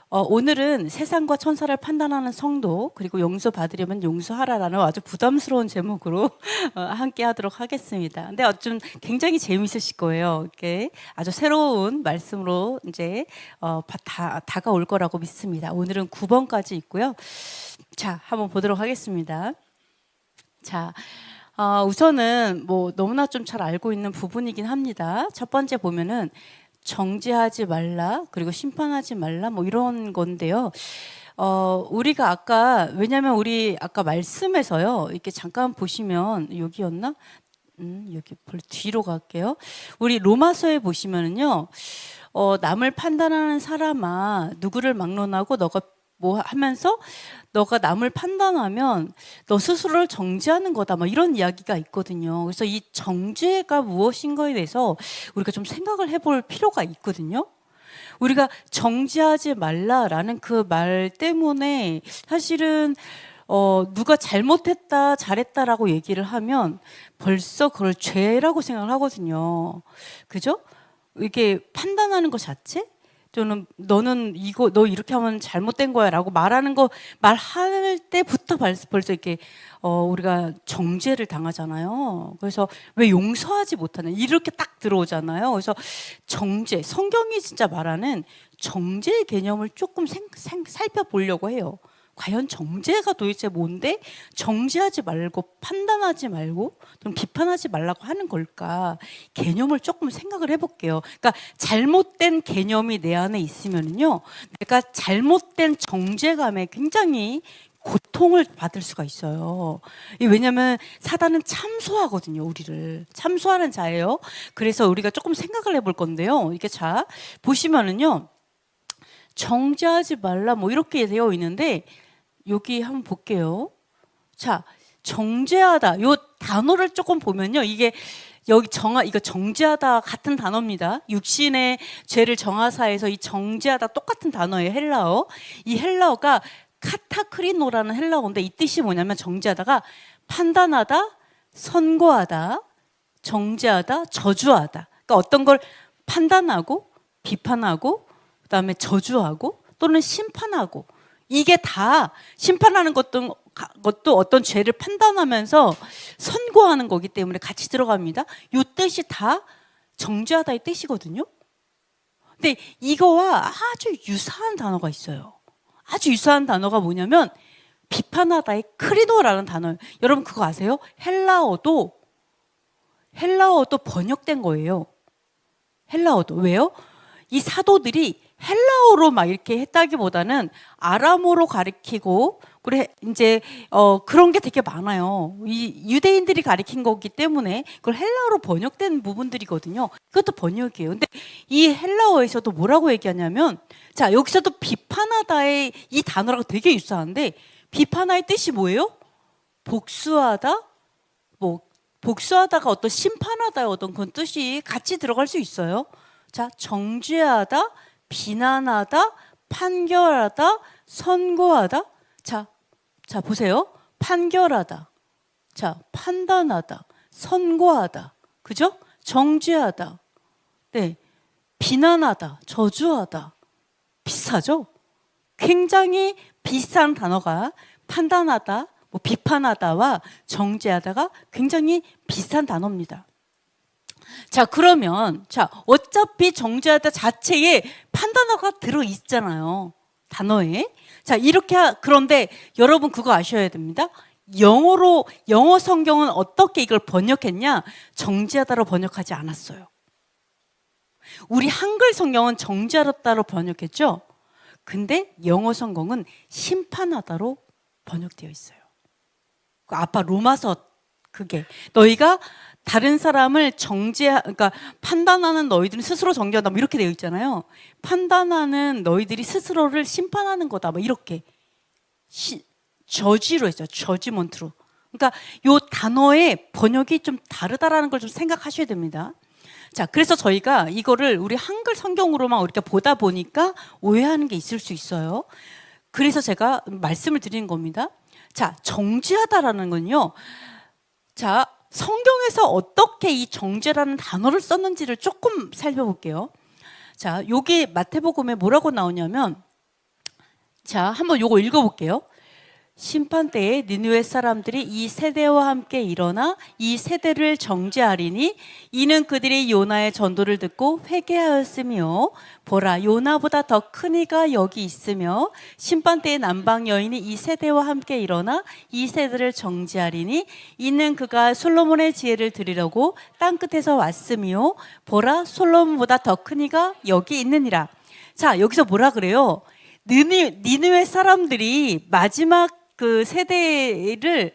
오늘은 세상과 천사를 판단하는 성도 그리고 용서받으려면 용서하라라는 아주 부담스러운 제목으로 함께 하도록 하겠습니다. 근데 좀 굉장히 재미있으실 거예요. 이렇게 아주 새로운 말씀으로 이제 다가올 거라고 믿습니다. 오늘은 9번까지 있고요. 자, 한번 보도록 하겠습니다. 자, 우선은 뭐 너무나 좀 잘 알고 있는 부분이긴 합니다. 첫 번째 보면은 정죄하지 말라, 그리고 심판하지 말라, 뭐 이런 건데요. 우리가 아까, 왜냐면 우리 아까 말씀에서요, 이렇게 잠깐 보시면, 여기였나? 여기 뒤로 갈게요. 우리 로마서에 보시면은요, 남을 판단하는 사람아, 누구를 막론하고 너가 뭐 하면서 너가 남을 판단하면 너 스스로를 정죄하는 거다, 뭐 이런 이야기가 있거든요. 그래서 이 정죄가 무엇인가에 대해서 우리가 좀 생각을 해볼 필요가 있거든요. 우리가 정죄하지 말라라는 그 말 때문에 사실은 누가 잘못했다 잘했다라고 얘기를 하면 벌써 그걸 죄라고 생각을 하거든요. 그죠? 이게 판단하는 것 자체? 저는 너는 이거 너 이렇게 하면 잘못된 거야라고 말하는 거 말할 때부터 벌써 이렇게 우리가 정죄를 당하잖아요. 그래서 왜 용서하지 못하는 이렇게 딱 들어오잖아요. 그래서 정죄, 성경이 진짜 말하는 정죄의 개념을 조금 살펴보려고 해요. 과연 정죄가 도대체 뭔데 정죄하지 말고 판단하지 말고 좀 비판하지 말라고 하는 걸까? 개념을 조금 생각을 해볼게요. 그러니까 잘못된 개념이 내 안에 있으면은요, 내가 잘못된 정죄감에 굉장히 고통을 받을 수가 있어요. 왜냐하면 사단은 참소하거든요. 우리를 참소하는 자예요. 그래서 우리가 조금 생각을 해볼 건데요. 이렇게 자 보시면은요, 정죄하지 말라 뭐 이렇게 되어 있는데 여기 한번 볼게요. 자, 정죄하다 요 단어를 조금 보면요, 이게 여기 이거 정죄하다 같은 단어입니다. 육신의 죄를 정하사해서 이 정죄하다 똑같은 단어예요. 헬라어. 이 헬라어가 카타크리노라는 헬라어인데 이 뜻이 뭐냐면 정죄하다가 판단하다, 선고하다, 정죄하다, 저주하다. 그러니까 어떤 걸 판단하고 비판하고 그다음에 저주하고 또는 심판하고, 이게 다 심판하는 것도 어떤 죄를 판단하면서 선고하는 거기 때문에 같이 들어갑니다. 이 뜻이 다 정죄하다의 뜻이거든요. 근데 이거와 아주 유사한 단어가 있어요. 아주 유사한 단어가 뭐냐면 비판하다의 크리노라는 단어예요. 여러분 그거 아세요? 헬라어도 번역된 거예요. 헬라어도. 왜요? 이 사도들이 헬라어로 막 이렇게 했다기보다는 아람어로 가리키고, 그래 이제 그런 게 되게 많아요. 이 유대인들이 가리킨 거기 때문에 그걸 헬라어로 번역된 부분들이거든요. 그것도 번역이에요. 근데 이 헬라어에서도 뭐라고 얘기하냐면, 자, 여기서도 비판하다의 이 단어랑 되게 유사한데, 비판하의 뜻이 뭐예요? 복수하다, 뭐 복수하다가 어떤 심판하다의 어떤 그런 뜻이 같이 들어갈 수 있어요. 자, 정죄하다, 비난하다, 판결하다, 선고하다. 자, 보세요. 판결하다. 자, 판단하다, 선고하다. 그죠? 정죄하다. 네. 비난하다, 저주하다. 비슷하죠? 굉장히 비슷한 단어가 판단하다, 뭐 비판하다와 정죄하다가 굉장히 비슷한 단어입니다. 자, 그러면 어차피 정죄하다 자체에 판단어가 들어있잖아요. 단어에. 자, 그런데 여러분 그거 아셔야 됩니다. 영어 성경은 어떻게 이걸 번역했냐? 정죄하다로 번역하지 않았어요. 우리 한글 성경은 정죄하다로 번역했죠. 근데 영어 성경은 심판하다로 번역되어 있어요. 아빠 로마서 그게 너희가 다른 사람을 그러니까 판단하는 너희들은 스스로 정죄한다, 뭐 이렇게 되어 있잖아요. 판단하는 너희들이 스스로를 심판하는 거다, 뭐 이렇게 저지로 했어요. 저지먼트로. 그러니까 요 단어의 번역이 좀 다르다라는 걸 좀 생각하셔야 됩니다. 자, 그래서 저희가 이거를 우리 한글 성경으로만 이렇게 보다 보니까 오해하는 게 있을 수 있어요. 그래서 제가 말씀을 드리는 겁니다. 자, 정죄하다라는 건요, 자, 성경에서 어떻게 이 정죄라는 단어를 썼는지를 조금 살펴볼게요. 자, 여기 마태복음에 뭐라고 나오냐면, 자, 한번 요거 읽어볼게요. 심판 때에 니느웨 사람들이 이 세대와 함께 일어나 이 세대를 정죄하리니 이는 그들이 요나의 전도를 듣고 회개하였으며 보라 요나보다 더 큰 이가 여기 있으며 심판 때에 남방 여인이 이 세대와 함께 일어나 이 세대를 정죄하리니 이는 그가 솔로몬의 지혜를 들으려고 땅 끝에서 왔으며 보라 솔로몬보다 더 큰 이가 여기 있느니라. 자, 여기서 뭐라 그래요? 니느웨 사람들이 마지막 그 세대를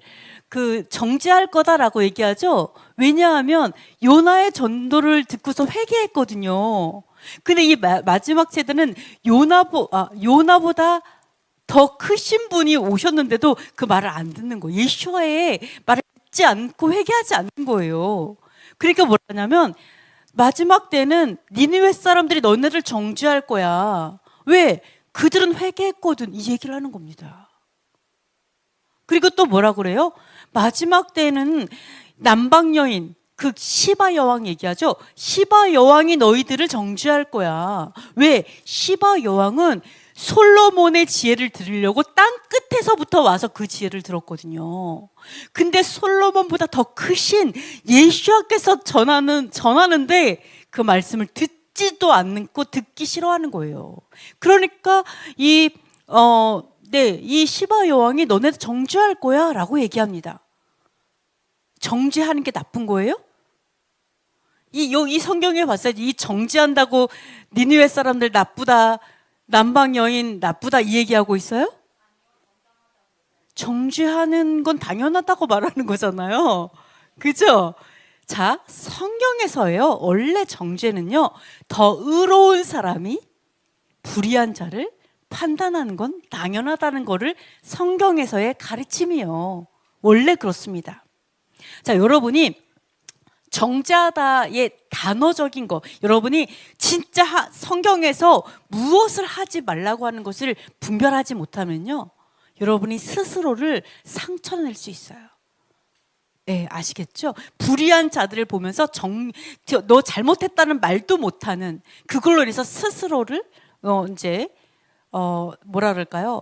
그 정죄할 거다라고 얘기하죠. 왜냐하면 요나의 전도를 듣고서 회개했거든요. 근데 이 마지막 세대는 요나보다 더 크신 분이 오셨는데도 그 말을 안 듣는 거예요. 예수와의 말을 듣지 않고 회개하지 않는 거예요. 그러니까 뭐라냐면 마지막 때는 니느웨 사람들이 너네를 정죄할 거야. 왜? 그들은 회개했거든. 이 얘기를 하는 겁니다. 그리고 또 뭐라 그래요? 마지막 때는 남방 여인, 그 시바 여왕 얘기하죠. 시바 여왕이 너희들을 정죄할 거야. 왜? 시바 여왕은 솔로몬의 지혜를 들으려고 땅 끝에서부터 와서 그 지혜를 들었거든요. 근데 솔로몬보다 더 크신 예수께서 전하는데 그 말씀을 듣지도 않고 듣기 싫어하는 거예요. 그러니까 이 시바 여왕이 너네들 정죄할 거야 라고 얘기합니다. 정죄하는 게 나쁜 거예요? 이 성경에 봤어요. 이 정죄한다고 니느웨 사람들 나쁘다, 남방 여인 나쁘다 이 얘기하고 있어요? 정죄하는 건 당연하다고 말하는 거잖아요. 그죠? 자, 성경에서요. 원래 정죄는요. 더 의로운 사람이 불의한 자를 판단하는 건 당연하다는 거를 성경에서의 가르침이요. 원래 그렇습니다. 자, 여러분이 정죄하다의 단어적인 거, 여러분이 진짜 성경에서 무엇을 하지 말라고 하는 것을 분별하지 못하면요, 여러분이 스스로를 상처낼 수 있어요. 네, 아시겠죠? 불의한 자들을 보면서 너 잘못했다는 말도 못하는 그걸로 인해서 스스로를 뭐라 그럴까요?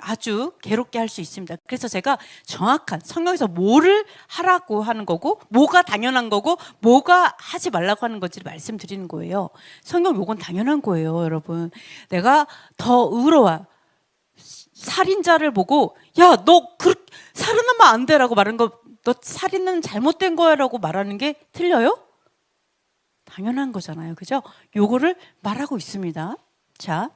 아주 괴롭게 할 수 있습니다. 그래서 제가 정확한 성경에서 뭐를 하라고 하는 거고 뭐가 당연한 거고 뭐가 하지 말라고 하는 건지를 말씀드리는 거예요. 성경 요건 당연한 거예요, 여러분. 내가 더 의로워. 살인자를 보고 야, 너 살인하면 안 돼라고 말하는 거, 너 살인은 잘못된 거야라고 말하는 게 틀려요? 당연한 거잖아요. 그죠? 요거를 말하고 있습니다. 자,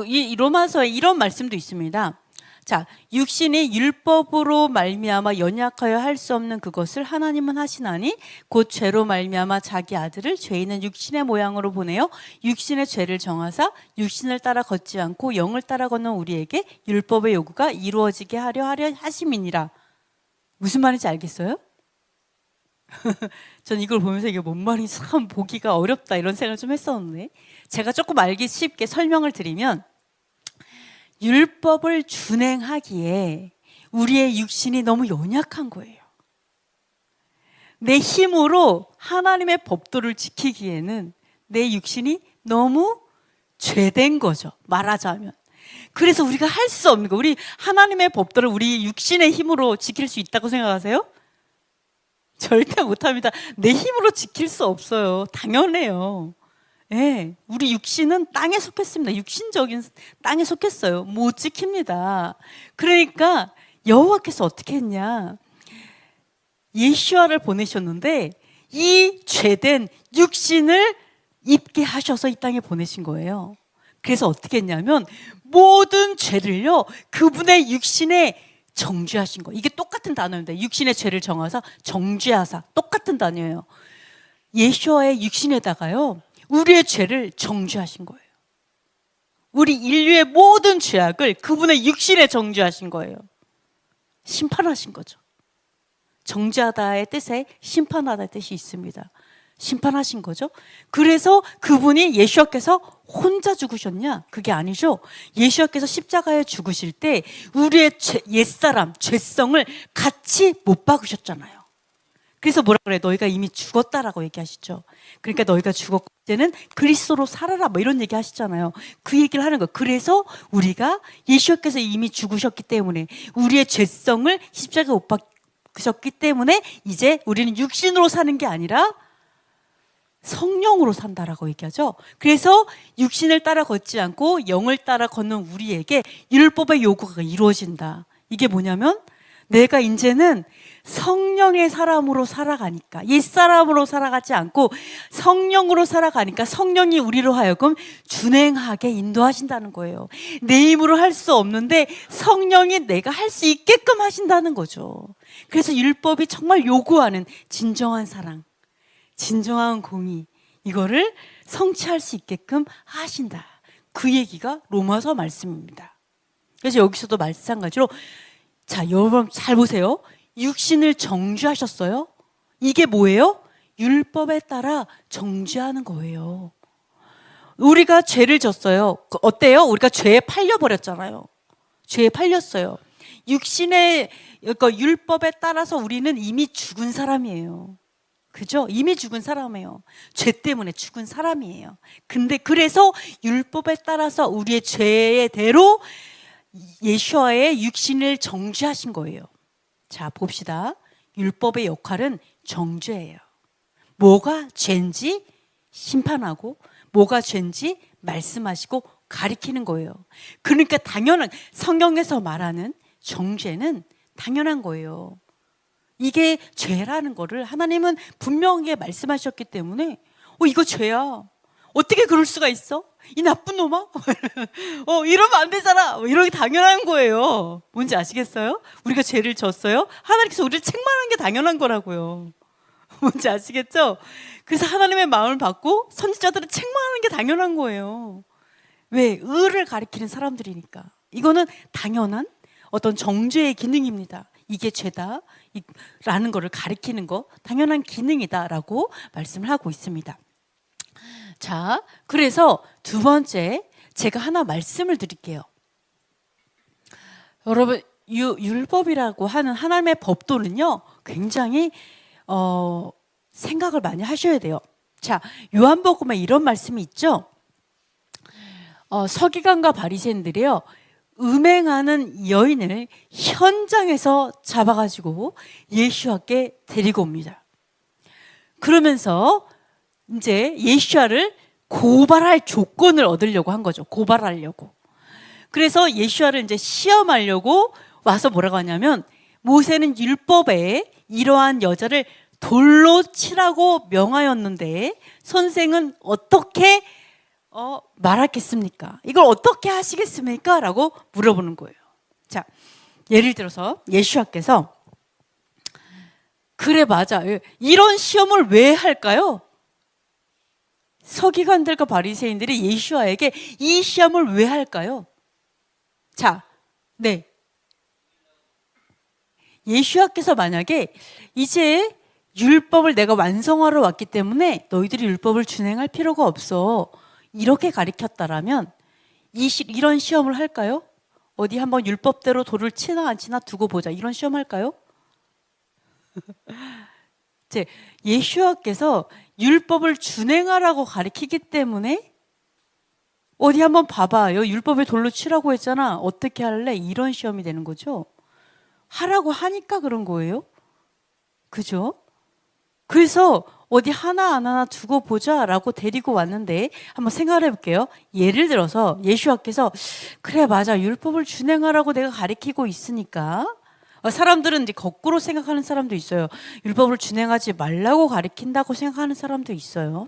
이 로마서에 이런 말씀도 있습니다. 자, 육신이 율법으로 말미암아 연약하여 할 수 없는 그것을 하나님은 하시나니 곧 죄로 말미암아 자기 아들을 죄 있는 육신의 모양으로 보내어 육신의 죄를 정하사 육신을 따라 걷지 않고 영을 따라 걷는 우리에게 율법의 요구가 이루어지게 하려 하심이니라. 무슨 말인지 알겠어요? 전 이걸 보면서 이게 뭔 말인지 참 보기가 어렵다 이런 생각을 좀 했었는데, 제가 조금 알기 쉽게 설명을 드리면, 율법을 준행하기에 우리의 육신이 너무 연약한 거예요. 내 힘으로 하나님의 법도를 지키기에는 내 육신이 너무 죄된 거죠, 말하자면. 그래서 우리가 할 수 없는 거, 우리 하나님의 법도를 우리 육신의 힘으로 지킬 수 있다고 생각하세요? 절대 못합니다. 내 힘으로 지킬 수 없어요. 당연해요. 예, 우리 육신은 땅에 속했습니다. 육신적인 땅에 속했어요. 못 지킵니다. 그러니까 여호와께서 어떻게 했냐? 예수아를 보내셨는데 이 죄된 육신을 입게 하셔서 이 땅에 보내신 거예요. 그래서 어떻게 했냐면 모든 죄를요, 그분의 육신에 정죄하신 거. 이게 똑같은 단어입니다. 육신의 죄를 정하사 정죄하사, 똑같은 단어예요. 예수아의 육신에다가요, 우리의 죄를 정죄하신 거예요. 우리 인류의 모든 죄악을 그분의 육신에 정죄하신 거예요. 심판하신 거죠. 정죄하다의 뜻에 심판하다의 뜻이 있습니다. 심판하신 거죠. 그래서 그분이, 예수께서 혼자 죽으셨냐? 그게 아니죠. 예수께서 십자가에 죽으실 때 우리의 옛사람, 죄성을 같이 못 박으셨잖아요. 그래서 뭐라 그래? 너희가 이미 죽었다라고 얘기하시죠. 그러니까 너희가 죽었고 이제는 그리스도로 살아라 뭐 이런 얘기 하시잖아요. 그 얘기를 하는 거예요. 그래서 우리가 예수께서 이미 죽으셨기 때문에 우리의 죄성을 십자가에 못 박으셨기 때문에 이제 우리는 육신으로 사는 게 아니라 성령으로 산다라고 얘기하죠. 그래서 육신을 따라 걷지 않고 영을 따라 걷는 우리에게 율법의 요구가 이루어진다. 이게 뭐냐면 내가 이제는 성령의 사람으로 살아가니까, 옛사람으로 살아가지 않고 성령으로 살아가니까 성령이 우리로 하여금 준행하게 인도하신다는 거예요. 내 힘으로 할 수 없는데 성령이 내가 할 수 있게끔 하신다는 거죠. 그래서 율법이 정말 요구하는 진정한 사랑, 진정한 공의, 이거를 성취할 수 있게끔 하신다. 그 얘기가 로마서 말씀입니다. 그래서 여기서도 마찬가지로, 자, 여러분 잘 보세요. 육신을 정죄하셨어요? 이게 뭐예요? 율법에 따라 정죄하는 거예요. 우리가 죄를 졌어요. 어때요? 우리가 죄에 팔려버렸잖아요. 죄에 팔렸어요. 육신의, 그러니까 율법에 따라서 우리는 이미 죽은 사람이에요. 그죠? 이미 죽은 사람이에요. 죄 때문에 죽은 사람이에요. 근데 그래서 율법에 따라서 우리의 죄의 대로 예수와의 육신을 정죄하신 거예요. 자, 봅시다. 율법의 역할은 정죄예요. 뭐가 죄인지 심판하고 뭐가 죄인지 말씀하시고 가리키는 거예요. 그러니까 당연한, 성경에서 말하는 정죄는 당연한 거예요. 이게 죄라는 거를 하나님은 분명하게 말씀하셨기 때문에 이거 죄야. 어떻게 그럴 수가 있어? 이 나쁜 놈아? 이러면 안 되잖아. 이런 게 당연한 거예요. 뭔지 아시겠어요? 우리가 죄를 졌어요. 하나님께서 우리를 책망하는 게 당연한 거라고요. 뭔지 아시겠죠? 그래서 하나님의 마음을 받고 선지자들은 책망하는 게 당연한 거예요. 왜? 의를 가리키는 사람들이니까. 이거는 당연한 어떤 정죄의 기능입니다. 이게 죄다 라는 거를 가리키는 거, 당연한 기능이다라고 말씀을 하고 있습니다. 자, 그래서 두 번째 제가 하나 말씀을 드릴게요. 여러분, 율법이라고 하는 하나님의 법도는요, 굉장히 생각을 많이 하셔야 돼요. 자, 요한복음에 이런 말씀이 있죠. 서기관과 바리새인들이요, 음행하는 여인을 현장에서 잡아가지고 예수와께 데리고 옵니다. 그러면서 이제 예수와를 고발할 조건을 얻으려고 한 거죠. 고발하려고. 그래서 예수와를 이제 시험하려고 와서 뭐라고 하냐면, 모세는 율법에 이러한 여자를 돌로 치라고 명하였는데 선생은 어떻게 말하겠습니까? 이걸 어떻게 하시겠습니까? 라고 물어보는 거예요. 자, 예를 들어서 예수와께서, 그래 맞아, 이런 시험을 왜 할까요? 서기관들과 바리새인들이 예수와에게 이 시험을 왜 할까요? 자, 네, 예수와께서 만약에 이제 율법을 내가 완성하러 왔기 때문에 너희들이 율법을 준행할 필요가 없어, 이렇게 가리켰다라면 이런 시험을 할까요? 어디 한번 율법대로 돌을 치나 안 치나 두고 보자, 이런 시험 할까요? 예수와께서 율법을 준행하라고 가리키기 때문에 어디 한번 봐봐요, 율법에 돌로 치라고 했잖아, 어떻게 할래? 이런 시험이 되는 거죠. 하라고 하니까 그런 거예요. 그죠? 그래서 어디 하나 두고 보자라고 데리고 왔는데, 한번 생각해 볼게요. 예를 들어서 예수와께서, 그래 맞아, 율법을 준행하라고 내가 가리키고 있으니까, 사람들은 이제 거꾸로 생각하는 사람도 있어요. 율법을 준행하지 말라고 가리킨다고 생각하는 사람도 있어요.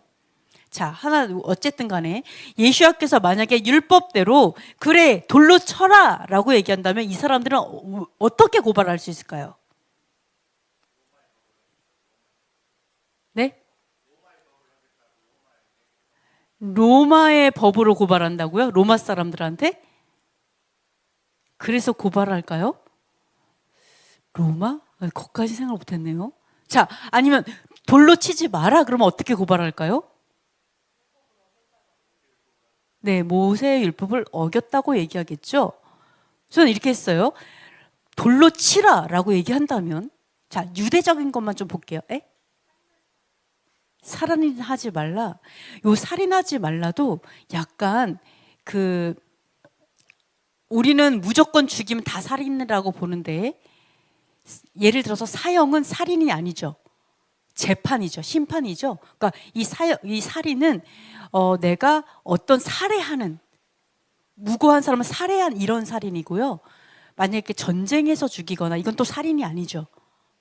자, 어쨌든 간에 예수와께서 만약에 율법대로 그래 돌로 쳐라 라고 얘기한다면 이 사람들은 어떻게 고발할 수 있을까요? 네? 로마의 법으로 고발한다고요? 로마 사람들한테? 그래서 고발할까요? 로마? 거기까지 생각 못했네요. 자, 아니면 돌로 치지 마라 그러면 어떻게 고발할까요? 네, 모세의 율법을 어겼다고 얘기하겠죠. 저는 이렇게 했어요. 돌로 치라 라고 얘기한다면 자, 유대적인 것만 좀 볼게요. 살인하지 말라. 요 살인하지 말라도 약간 그 우리는 무조건 죽이면 다 살인이라고 보는데, 예를 들어서 사형은 살인이 아니죠. 재판이죠. 심판이죠. 그러니까 이 살인은 내가 어떤 살해하는, 무고한 사람을 살해한 이런 살인이고요. 만약에 전쟁에서 죽이거나 이건 또 살인이 아니죠.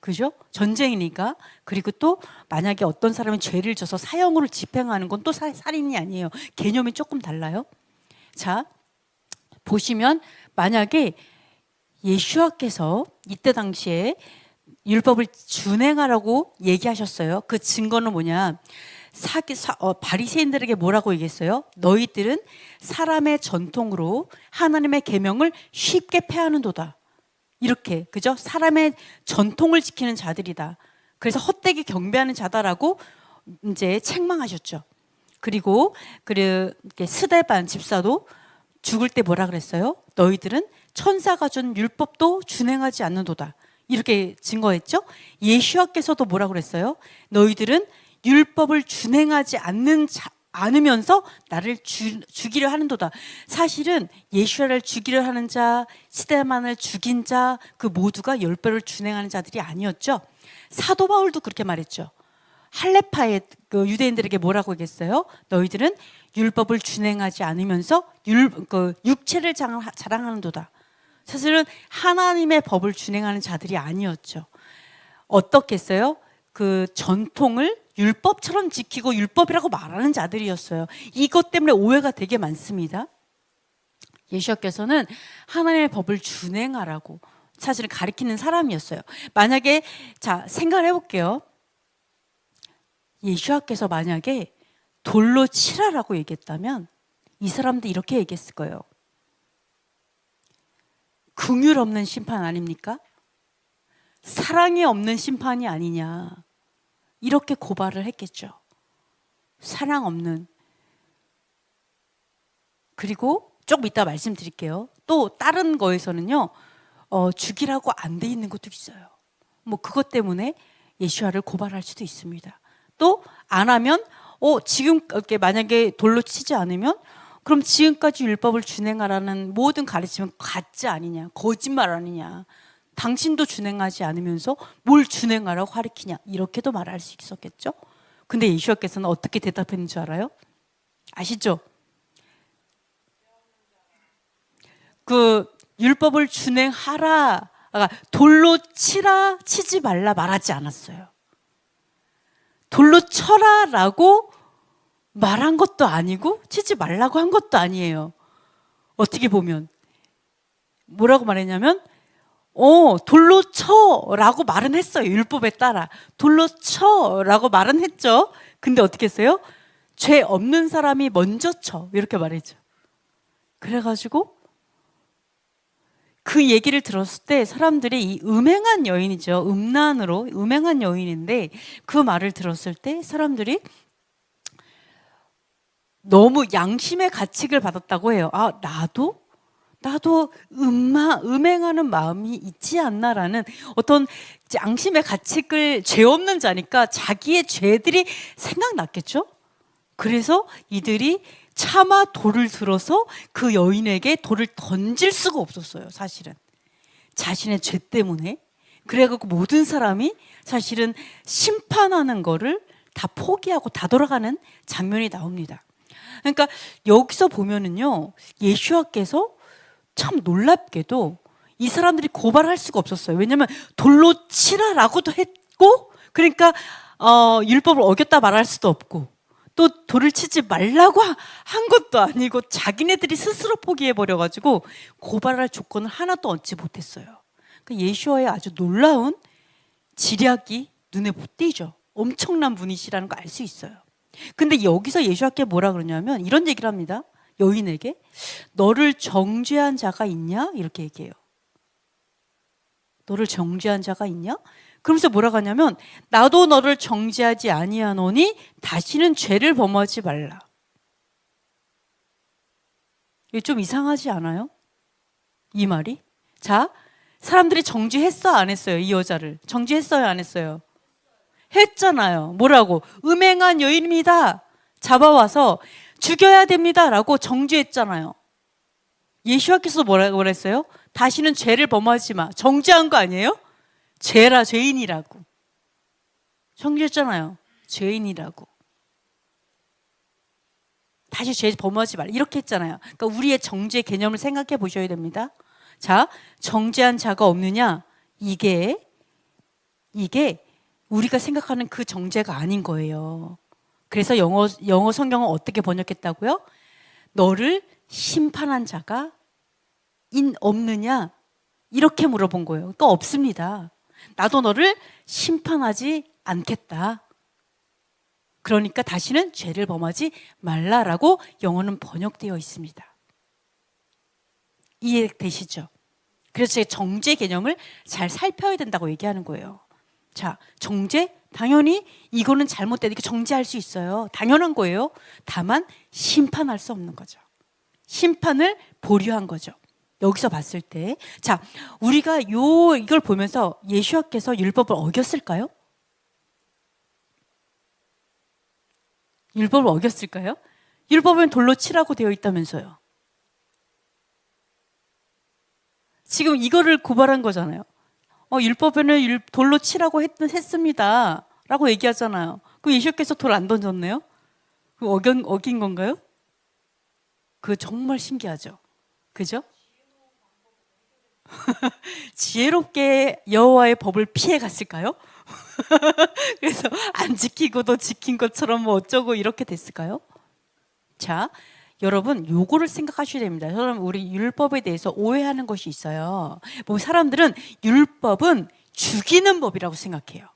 그죠? 전쟁이니까. 그리고 또 만약에 어떤 사람이 죄를 져서 사형으로 집행하는 건 또 살인이 아니에요. 개념이 조금 달라요. 자, 보시면 만약에 예수와께서 이때 당시에 율법을 준행하라고 얘기하셨어요. 그 증거는 뭐냐? 바리새인들에게 뭐라고 얘기했어요? 너희들은 사람의 전통으로 하나님의 계명을 쉽게 폐하는도다. 이렇게, 그죠? 사람의 전통을 지키는 자들이다. 그래서 헛되게 경배하는 자다라고 이제 책망하셨죠. 그리고 스데반 집사도 죽을 때 뭐라 그랬어요? 너희들은 천사가 준 율법도 준행하지 않는도다. 이렇게 증거했죠. 예수와께서도 뭐라 그랬어요? 너희들은 율법을 준행하지 않으면서 나를 죽이려 하는도다. 사실은 예수를 죽이려 하는 자, 스데반을 죽인 자, 그 모두가 율법을 준행하는 자들이 아니었죠. 사도 바울도 그렇게 말했죠. 할레파의 그 유대인들에게 뭐라고 얘기했어요? 너희들은 율법을 준행하지 않으면서 육체를 자랑하는도다. 사실은 하나님의 법을 준행하는 자들이 아니었죠. 어떻게 했어요? 그 전통을 율법처럼 지키고 율법이라고 말하는 자들이었어요. 이것 때문에 오해가 되게 많습니다. 예수께서는 하나님의 법을 준행하라고 사실은 가리키는 사람이었어요. 만약에 자, 생각을 해볼게요. 예수께서 만약에 돌로 치라라고 얘기했다면 이 사람도 이렇게 얘기했을 거예요. 긍휼 없는 심판 아닙니까? 사랑이 없는 심판이 아니냐, 이렇게 고발을 했겠죠. 사랑 없는. 그리고 조금 이따 말씀드릴게요. 또 다른 거에서는요, 죽이라고 안 돼 있는 것도 있어요. 뭐 그것 때문에 예수와를 고발할 수도 있습니다. 또 안 하면 지금 이렇게 만약에 돌로 치지 않으면 그럼 지금까지 율법을 준행하라는 모든 가르침은 가짜 아니냐, 거짓말 아니냐, 당신도 준행하지 않으면서 뭘 준행하라고 가르치냐, 이렇게도 말할 수 있었겠죠. 근데 예수께서는 어떻게 대답했는 줄 알아요? 아시죠? 그 율법을 준행하라, 돌로 치라, 치지 말라 말하지 않았어요. 돌로 쳐라라고 말한 것도 아니고 치지 말라고 한 것도 아니에요. 어떻게 보면 뭐라고 말했냐면 돌로 쳐라고 말은 했어요. 율법에 따라 돌로 쳐라고 말은 했죠. 근데 어떻게 했어요? 죄 없는 사람이 먼저 쳐, 이렇게 말했죠. 그래가지고 그 얘기를 들었을 때 사람들이 이 음행한 여인이죠. 음란으로 음행한 여인인데 그 말을 들었을 때 사람들이 너무 양심의 가책을 받았다고 해요. 나도 음행하는 마음이 있지 않나라는 어떤 양심의 가책을, 죄 없는 자니까 자기의 죄들이 생각났겠죠. 그래서 이들이 차마 돌을 들어서 그 여인에게 돌을 던질 수가 없었어요. 사실은 자신의 죄 때문에. 그래갖고 모든 사람이 사실은 심판하는 거를 다 포기하고 다 돌아가는 장면이 나옵니다. 그러니까 여기서 보면은요, 예수와께서 참 놀랍게도 이 사람들이 고발할 수가 없었어요. 왜냐하면 돌로 치라라고도 했고, 그러니까 율법을 어겼다 말할 수도 없고, 또 돌을 치지 말라고 한 것도 아니고 자기네들이 스스로 포기해버려가지고 고발할 조건을 하나도 얻지 못했어요. 그러니까 예수와의 아주 놀라운 지략이 눈에 못 띄죠. 엄청난 분이시라는 거 알 수 있어요. 근데 여기서 예수와께 뭐라 그러냐면 이런 얘기를 합니다. 여인에게 너를 정죄한 자가 있냐? 이렇게 얘기해요. 너를 정죄한 자가 있냐? 그러면서 뭐라고 하냐면 나도 너를 정죄하지 아니하노니 다시는 죄를 범하지 말라. 이게 좀 이상하지 않아요? 이 말이? 자, 사람들이 정죄했어 안 했어요? 이 여자를 정죄했어요 안 했어요? 했잖아요. 뭐라고? 음행한 여인입니다. 잡아와서 죽여야 됩니다 라고 정죄했잖아요. 예수와께서 뭐라고 그랬어요? 다시는 죄를 범하지 마. 정죄한 거 아니에요? 죄라, 죄인이라고 정죄했잖아요. 죄인이라고. 다시 죄 범하지 말라 이렇게 했잖아요. 그러니까 우리의 정죄 개념을 생각해 보셔야 됩니다. 자, 정죄한 자가 없느냐? 이게 우리가 생각하는 그 정죄가 아닌 거예요. 그래서 영어 성경은 어떻게 번역했다고요? 너를 심판한 자가 없느냐? 이렇게 물어본 거예요. 그러니까 없습니다. 나도 너를 심판하지 않겠다. 그러니까 다시는 죄를 범하지 말라라고 영어는 번역되어 있습니다. 이해되시죠? 그래서 제가 정죄 개념을 잘 살펴야 된다고 얘기하는 거예요. 자, 정죄? 당연히 이거는 잘못되니까 정죄할 수 있어요. 당연한 거예요. 다만 심판할 수 없는 거죠. 심판을 보류한 거죠. 여기서 봤을 때. 자, 우리가 이걸 보면서 예수와께서 율법을 어겼을까요? 율법을 어겼을까요? 율법은 돌로 치라고 되어 있다면서요. 지금 이거를 고발한 거잖아요. 율법에는 돌로 치라고 했습니다 라고 얘기하잖아요. 그럼 예수께서 돌 안 던졌네요? 그럼 어긴 건가요? 그거 정말 신기하죠. 그죠? 지혜롭게 여호와의 법을 피해 갔을까요? 그래서 안 지키고도 지킨 것처럼 뭐 어쩌고 이렇게 됐을까요? 자, 여러분 요거를 생각하셔야 됩니다. 여러분 우리 율법에 대해서 오해하는 것이 있어요. 뭐 사람들은 율법은 죽이는 법이라고 생각해요.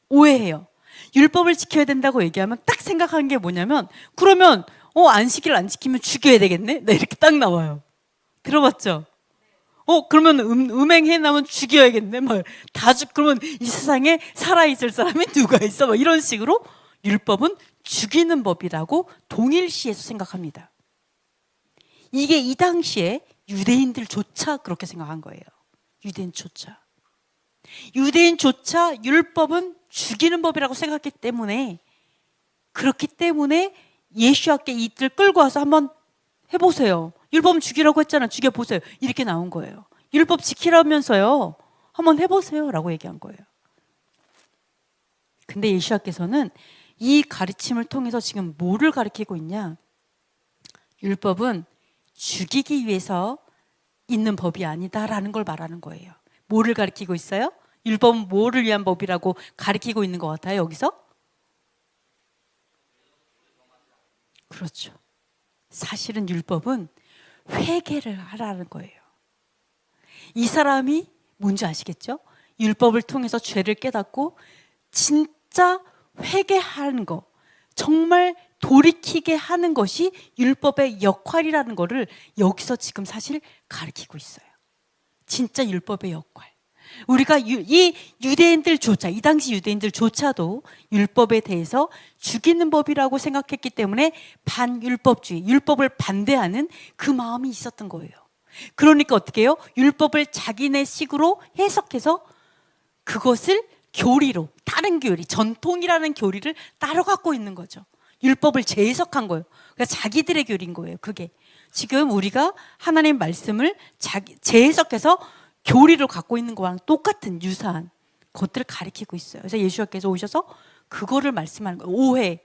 오해해요. 율법을 지켜야 된다고 얘기하면 딱 생각하는 게 뭐냐면 그러면 안식일을 안 지키면 죽여야 되겠네? 네, 이렇게 딱 나와요. 들어봤죠? 그러면 음행해 나면 죽여야겠네. 그러면 이 세상에 살아있을 사람이 누가 있어? 이런 식으로 율법은 죽이는 법이라고 동일시해서 생각합니다. 이게 이 당시에 유대인들조차 그렇게 생각한 거예요. 유대인조차 율법은 죽이는 법이라고 생각했기 때문에 그렇기 때문에 예수님께 이들 끌고 와서 한번 해보세요. 율법 죽이라고 했잖아. 죽여보세요. 이렇게 나온 거예요. 율법 지키라면서요. 한번 해보세요 라고 얘기한 거예요. 근데 예수님께서는 이 가르침을 통해서 지금 뭐를 가르치고 있냐? 율법은 죽이기 위해서 있는 법이 아니다라는 걸 말하는 거예요. 뭐를 가르치고 있어요? 율법은 뭐를 위한 법이라고 가르치고 있는 것 같아요, 여기서? 그렇죠. 사실은 율법은 회개를 하라는 거예요. 이 사람이 뭔지 아시겠죠? 율법을 통해서 죄를 깨닫고 진짜 회개하는 거, 정말 돌이키게 하는 것이 율법의 역할이라는 거를 여기서 지금 사실 가르치고 있어요. 진짜 율법의 역할. 우리가 이 유대인들조차, 이 당시 유대인들조차도 율법에 대해서 죽이는 법이라고 생각했기 때문에 반율법주의, 율법을 반대하는 그 마음이 있었던 거예요. 그러니까 어떻게 해요? 율법을 자기네 식으로 해석해서 그것을 교리로, 다른 교리, 전통이라는 교리를 따로 갖고 있는 거죠. 율법을 재해석한 거예요. 그러니까 자기들의 교리인 거예요. 그게 지금 우리가 하나님 말씀을 재해석해서 교리를 갖고 있는 거랑 똑같은 유사한 것들을 가리키고 있어요. 그래서 예수님께서 오셔서 그거를 말씀하는 거예요. 오해.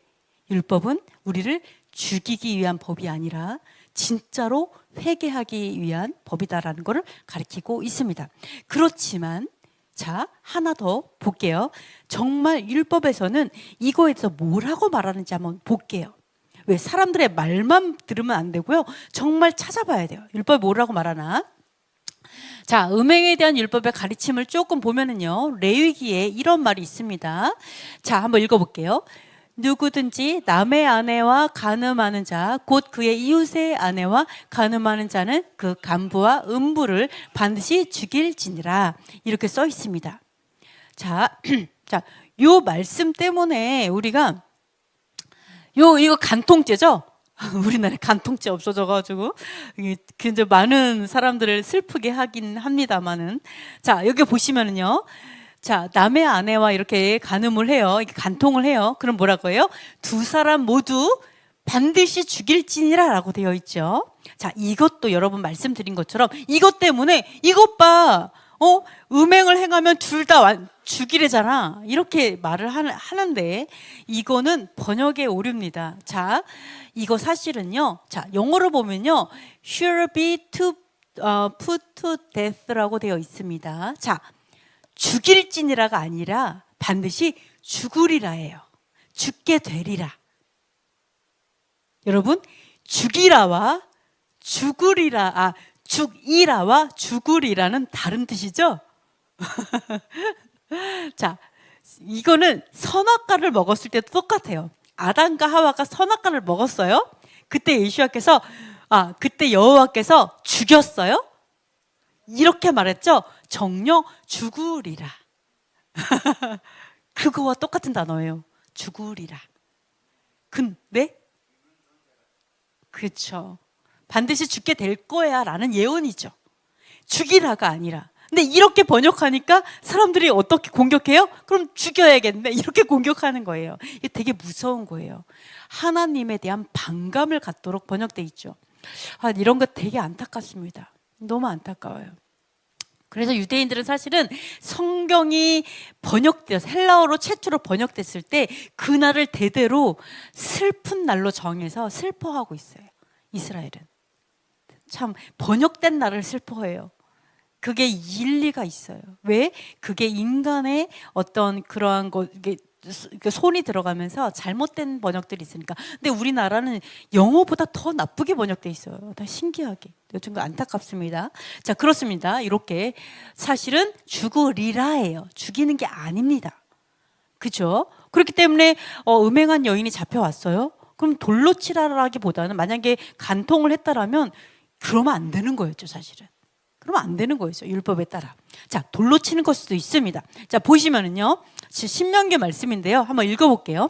율법은 우리를 죽이기 위한 법이 아니라 진짜로 회개하기 위한 법이다라는 것을 가리키고 있습니다. 그렇지만 자, 하나 더 볼게요. 정말 율법에서는 이거에 대해서 뭐라고 말하는지 한번 볼게요. 왜? 사람들의 말만 들으면 안 되고요. 정말 찾아봐야 돼요. 율법이 뭐라고 말하나? 자, 음행에 대한 율법의 가르침을 조금 보면은요, 레위기에 이런 말이 있습니다. 자, 한번 읽어볼게요. 누구든지 남의 아내와 간음하는 자, 곧 그의 이웃의 아내와 간음하는 자는 그 간부와 음부를 반드시 죽일지니라. 이렇게 써 있습니다. 자, 요 말씀 때문에 우리가 이거 간통죄죠? 우리나라에 간통죄 없어져가지고 이제 많은 사람들을 슬프게 하긴 합니다만은, 자 여기 보시면은요, 자 남의 아내와 이렇게 간음을 해요, 이렇게 간통을 해요. 그럼 뭐라고 해요? 두 사람 모두 반드시 죽일지니라라고 되어 있죠. 자 이것도 여러분 말씀드린 것처럼 이것 때문에 이것 봐, 음행을 행하면 둘 다 죽이래잖아, 이렇게 말을 하는데 이거는 번역의 오류입니다. 자 이거 사실은요, 자 영어로 보면요 shall be to put to death라고 되어 있습니다. 자 죽일지니라가 아니라 반드시 죽으리라예요. 죽게 되리라. 여러분 죽이라와 죽으리라, 죽이라와 죽으리라는 다른 뜻이죠. 자 이거는 선악과를 먹었을 때도 똑같아요. 아담과 하와가 선악과를 먹었어요. 그때 그때 여호와께서 죽였어요. 이렇게 말했죠. 정녕 죽으리라. 그거와 똑같은 단어예요. 죽으리라. 근데 그렇죠. 반드시 죽게 될 거야 라는 예언이죠. 죽이라가 아니라. 근데 이렇게 번역하니까 사람들이 어떻게 공격해요? 그럼 죽여야겠네, 이렇게 공격하는 거예요. 이게 되게 무서운 거예요. 하나님에 대한 반감을 갖도록 번역돼 있죠. 이런 거 되게 안타깝습니다. 너무 안타까워요. 그래서 유대인들은 사실은 성경이 번역되어서 헬라어로 최초로 번역됐을 때 그날을 대대로 슬픈 날로 정해서 슬퍼하고 있어요. 이스라엘은 참 번역된 날을 슬퍼해요. 그게 일리가 있어요. 왜? 그게 인간의 어떤 그러한 손이 들어가면서 잘못된 번역들이 있으니까. 근데 우리나라는 영어보다 더 나쁘게 번역돼 있어요. 다 신기하게. 좀 안타깝습니다. 자, 그렇습니다. 이렇게 사실은 죽으리라예요. 죽이는 게 아닙니다. 그죠? 그렇기 때문에 음행한 여인이 잡혀왔어요. 그럼 돌로 치라라기보다는 만약에 간통을 했다라면 그러면 안 되는 거였죠, 사실은. 그러면 안 되는 거였어요, 율법에 따라. 자, 돌로 치는 걸 수도 있습니다. 자, 보시면은요, 신명기 말씀인데요, 한번 읽어볼게요.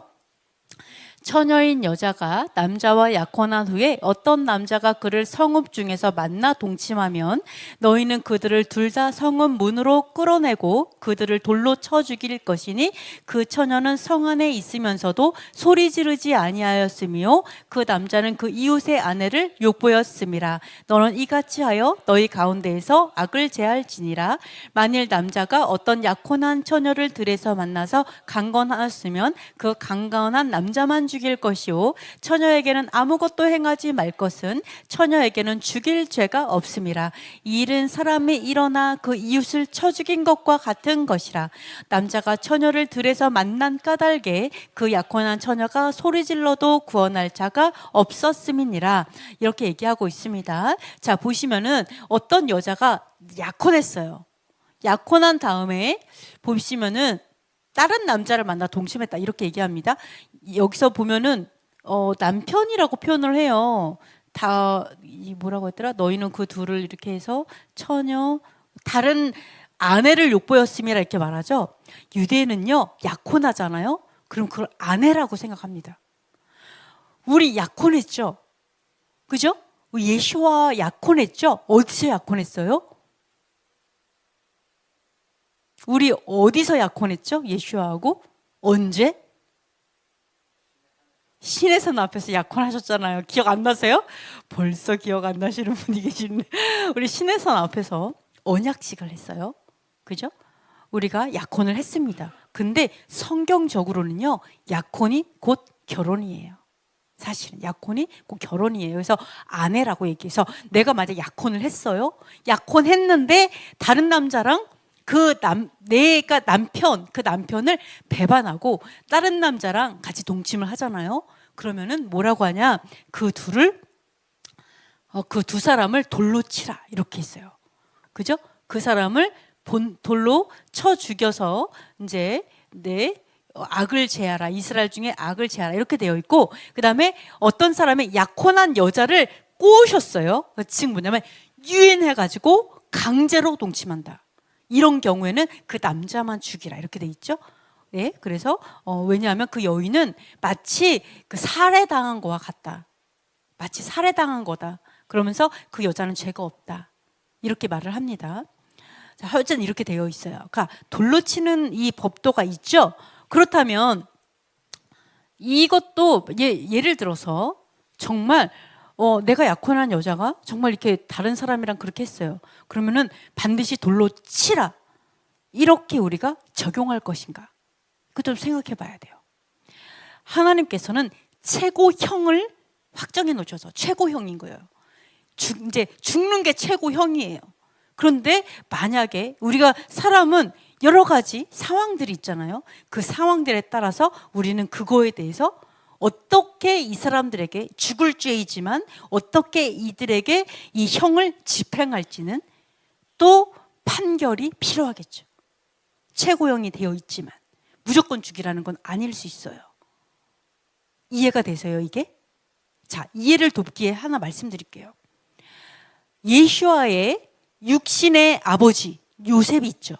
처녀인 여자가 남자와 약혼한 후에 어떤 남자가 그를 성읍 중에서 만나 동침하면 너희는 그들을 둘 다 성읍 문으로 끌어내고 그들을 돌로 쳐 죽일 것이니 그 처녀는 성 안에 있으면서도 소리 지르지 아니하였으며 그 남자는 그 이웃의 아내를 욕보였음이라. 너는 이같이 하여 너희 가운데에서 악을 제할지니라. 만일 남자가 어떤 약혼한 처녀를 들에서 만나서 강건하였으면 그 강건한 남자만 죽일 것이요 처녀에게는 아무것도 행하지 말 것은 처녀에게는 죽일 죄가 없음이라. 이 일은 사람이 일어나 그 이웃을 쳐 죽인 것과 같은 것이라. 남자가 처녀를 들에서 만난 까닭에 그 약혼한 처녀가 소리질러도 구원할 자가 없었음이니라. 이렇게 얘기하고 있습니다. 자, 보시면은 어떤 여자가 약혼했어요. 약혼한 다음에 보시면은 다른 남자를 만나 동침했다, 이렇게 얘기합니다. 여기서 보면은 남편이라고 표현을 해요. 뭐라고 했더라? 너희는 그 둘을 이렇게 해서 처녀, 다른 아내를 욕보였음이라 이렇게 말하죠. 유대인은요, 약혼하잖아요. 그럼 그걸 아내라고 생각합니다. 우리 약혼했죠, 그죠? 예수와 약혼했죠. 어디서 약혼했어요? 우리 어디서 약혼했죠? 예수하고 언제? 시내산 앞에서 약혼하셨잖아요. 기억 안 나세요? 벌써 기억 안 나시는 분이 계시네. 우리 시내산 앞에서 언약식을 했어요. 그죠? 우리가 약혼을 했습니다. 근데 성경적으로는요, 약혼이 곧 결혼이에요. 사실은 약혼이 곧 결혼이에요. 그래서 아내라고 얘기해서 내가 만약 약혼을 했어요. 약혼했는데 다른 남자랑 내가 그 남편을 배반하고 다른 남자랑 같이 동침을 하잖아요. 그러면은 뭐라고 하냐? 그 두 사람을 돌로 치라, 이렇게 했어요. 그죠? 그 사람을 돌로 쳐 죽여서 이제 악을 제하라, 이스라엘 중에 악을 제하라, 이렇게 되어 있고, 그 다음에 어떤 사람의 약혼한 여자를 꼬우셨어요. 지금 뭐냐면 유인해가지고 강제로 동침한다. 이런 경우에는 그 남자만 죽이라, 이렇게 돼 있죠. 네, 그래서 왜냐하면 그 여인은 마치 그 살해당한 거와 같다. 마치 살해당한 거다. 그러면서 그 여자는 죄가 없다. 이렇게 말을 합니다. 자, 어쨌든 이렇게 되어 있어요. 그러니까 돌로 치는 이 법도가 있죠. 그렇다면 이것도 예를 들어서 정말 내가 약혼한 여자가 정말 이렇게 다른 사람이랑 그렇게 했어요. 그러면은 반드시 돌로 치라. 이렇게 우리가 적용할 것인가? 그거 좀 생각해 봐야 돼요. 하나님께서는 최고형을 확정해 놓으셔서 최고형인 거예요. 이제 죽는 게 최고형이에요. 그런데 만약에 우리가 사람은 여러 가지 상황들이 있잖아요. 그 상황들에 따라서 우리는 그거에 대해서 어떻게 이 사람들에게 죽을 죄이지만 어떻게 이들에게 이 형을 집행할지는 또 판결이 필요하겠죠. 최고형이 되어 있지만 무조건 죽이라는 건 아닐 수 있어요. 이해가 되세요, 이게? 자, 이해를 돕기에 하나 말씀드릴게요. 예수와의 육신의 아버지 요셉이 있죠.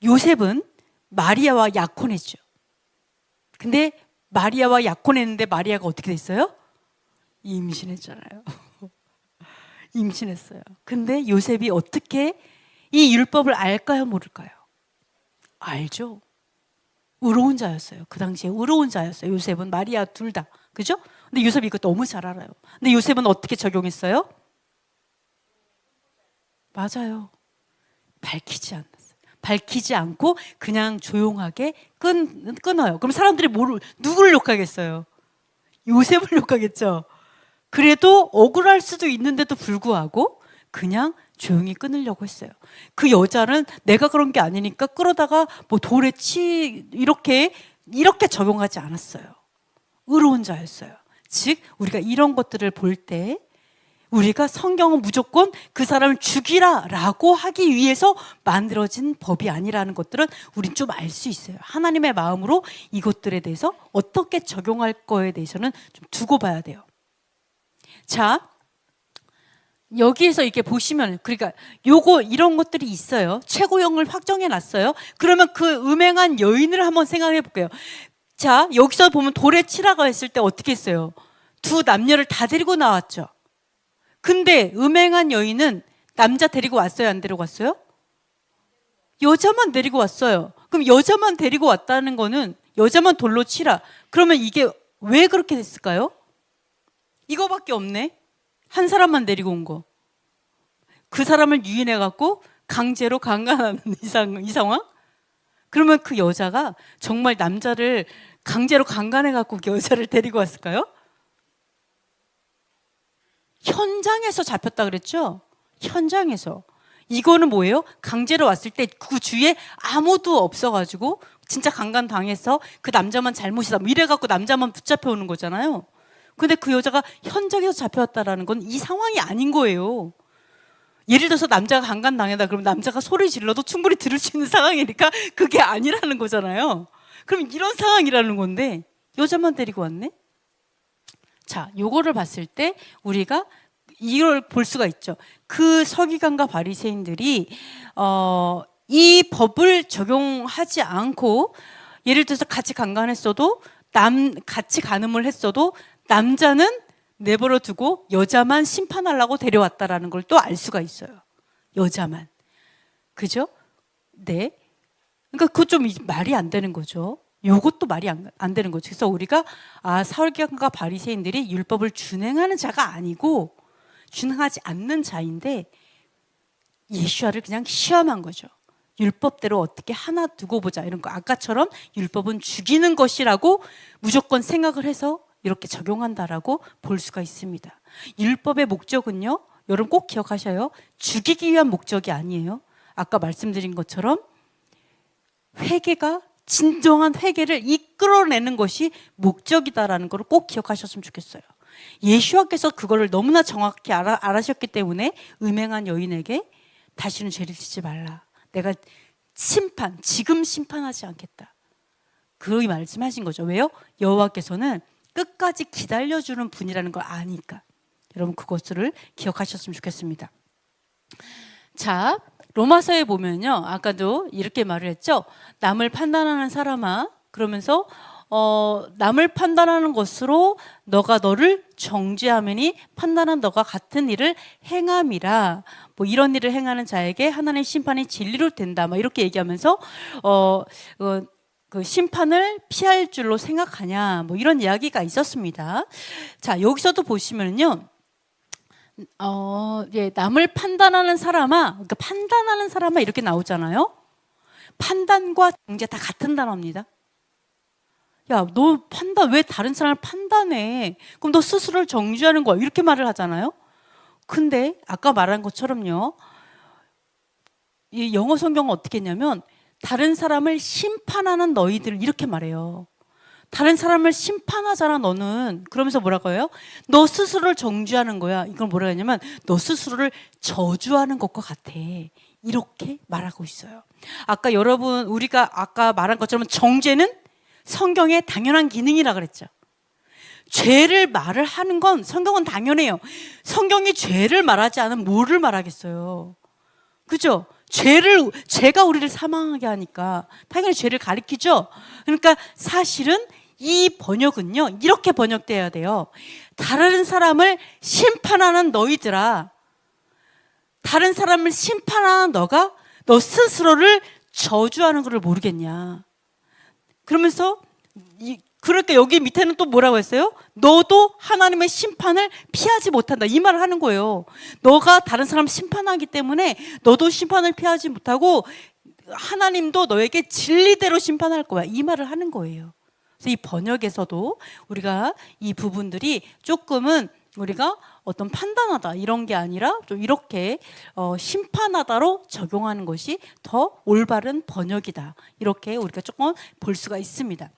요셉은 마리아와 약혼했죠. 근데 마리아와 약혼했는데 마리아가 어떻게 됐어요? 임신했잖아요. 임신했어요. 근데 요셉이 어떻게 이 율법을 알까요, 모를까요? 알죠. 의로운 자였어요. 그 당시에 의로운 자였어요. 요셉은 마리아 둘 다. 그죠? 근데 요셉이 이거 너무 잘 알아요. 근데 요셉은 어떻게 적용했어요? 맞아요. 밝히지 않았어요. 밝히지 않고 그냥 조용하게 끊어요. 그럼 사람들이 누구를 욕하겠어요? 요셉을 욕하겠죠. 그래도 억울할 수도 있는데도 불구하고 그냥 조용히 끊으려고 했어요. 그 여자는 내가 그런 게 아니니까 끌어다가 뭐 돌에 이렇게 적용하지 않았어요. 의로운 자였어요. 즉 우리가 이런 것들을 볼 때 우리가 성경은 무조건 그 사람을 죽이라라고 하기 위해서 만들어진 법이 아니라는 것들은 우린 좀 알 수 있어요. 하나님의 마음으로 이것들에 대해서 어떻게 적용할 거에 대해서는 좀 두고 봐야 돼요. 자, 여기에서 이렇게 보시면 그러니까 이런 것들이 있어요. 최고형을 확정해 놨어요. 그러면 그 음행한 여인을 한번 생각해 볼게요. 자, 여기서 보면 돌에 치라고 했을 때 어떻게 했어요? 두 남녀를 다 데리고 나왔죠. 근데 음행한 여인은 남자 데리고 왔어요? 안 데리고 왔어요? 여자만 데리고 왔어요. 그럼 여자만 데리고 왔다는 거는 여자만 돌로 치라. 그러면 이게 왜 그렇게 됐을까요? 이거밖에 없네. 한 사람만 데리고 온 거. 그 사람을 유인해 갖고 강제로 강간하는 이 상황? 그러면 그 여자가 정말 남자를 강제로 강간해 갖고 그 여자를 데리고 왔을까요? 현장에서 잡혔다 그랬죠? 현장에서. 이거는 뭐예요? 강제로 왔을 때 그 주위에 아무도 없어가지고 진짜 강간 당해서 그 남자만 잘못이다. 뭐 이래갖고 남자만 붙잡혀 오는 거잖아요. 근데 그 여자가 현장에서 잡혀왔다라는 건 이 상황이 아닌 거예요. 예를 들어서 남자가 강간 당했다 그러면 남자가 소리 질러도 충분히 들을 수 있는 상황이니까 그게 아니라는 거잖아요. 그럼 이런 상황이라는 건데 여자만 데리고 왔네? 자, 요거를 봤을 때 우리가 이걸 볼 수가 있죠. 그 서기관과 바리새인들이 이 법을 적용하지 않고 예를 들어서 같이 강간했어도 같이 간음을 했어도 남자는 내버려 두고 여자만 심판하려고 데려왔다라는 걸 또 알 수가 있어요. 여자만. 그죠? 네. 그러니까 그거 좀 말이 안 되는 거죠. 요것도 말이 안 되는 거죠. 그래서 우리가 서기관과 바리새인들이 율법을 준행하는 자가 아니고 준행하지 않는 자인데 예수와를 그냥 시험한 거죠. 율법대로 어떻게 하나 두고 보자 이런 거. 아까처럼 율법은 죽이는 것이라고 무조건 생각을 해서 이렇게 적용한다라고 볼 수가 있습니다. 율법의 목적은요, 여러분 꼭 기억하셔요. 죽이기 위한 목적이 아니에요. 아까 말씀드린 것처럼 회개가 진정한 회개를 이끌어내는 것이 목적이다라는 걸 꼭 기억하셨으면 좋겠어요. 예수와께서 그거를 너무나 정확히 알아셨기 때문에 음행한 여인에게 다시는 죄를 짓지 말라. 내가 지금 심판하지 않겠다. 그 말씀하신 거죠. 왜요? 여호와께서는 끝까지 기다려주는 분이라는 걸 아니까. 여러분 그것을 기억하셨으면 좋겠습니다. 자, 로마서에 보면요. 아까도 이렇게 말을 했죠. 남을 판단하는 사람아. 그러면서 남을 판단하는 것으로 너가 너를 정죄하매니 판단한 너가 같은 일을 행함이라. 뭐 이런 일을 행하는 자에게 하나님의 심판이 진리로 된다. 막 이렇게 얘기하면서 그 심판을 피할 줄로 생각하냐. 뭐 이런 이야기가 있었습니다. 자, 여기서도 보시면요. 남을 판단하는 사람아, 그러니까 판단하는 사람아 이렇게 나오잖아요. 판단과 정죄 다 같은 단어입니다. 야, 너 왜 다른 사람을 판단해? 그럼 너 스스로를 정죄하는 거야. 이렇게 말을 하잖아요. 근데 아까 말한 것처럼요. 이 영어 성경은 어떻게 했냐면 다른 사람을 심판하는 너희들 이렇게 말해요. 다른 사람을 심판하잖아 너는. 그러면서 뭐라고 해요? 너 스스로를 정죄하는 거야. 이걸 뭐라 하냐면 너 스스로를 저주하는 것과 같아. 이렇게 말하고 있어요. 아까 여러분 우리가 아까 말한 것처럼 정죄는 성경의 당연한 기능이라 그랬죠. 죄를 말을 하는 건 성경은 당연해요. 성경이 죄를 말하지 않으면 뭐를 말하겠어요. 그죠? 죄가 우리를 사망하게 하니까 당연히 죄를 가리키죠. 그러니까 사실은 이 번역은요, 이렇게 번역돼야 돼요. 다른 사람을 심판하는 너희들아, 다른 사람을 심판하는 너가 너 스스로를 저주하는 것을 모르겠냐. 그러면서 그러니까 여기 밑에는 또 뭐라고 했어요? 너도 하나님의 심판을 피하지 못한다. 이 말을 하는 거예요. 너가 다른 사람 심판하기 때문에 너도 심판을 피하지 못하고 하나님도 너에게 진리대로 심판할 거야. 이 말을 하는 거예요. 그래서 이 번역에서도 우리가 이 부분들이 조금은 우리가 어떤 판단하다 이런 게 아니라 좀 이렇게 심판하다로 적용하는 것이 더 올바른 번역이다. 이렇게 우리가 조금 볼 수가 있습니다.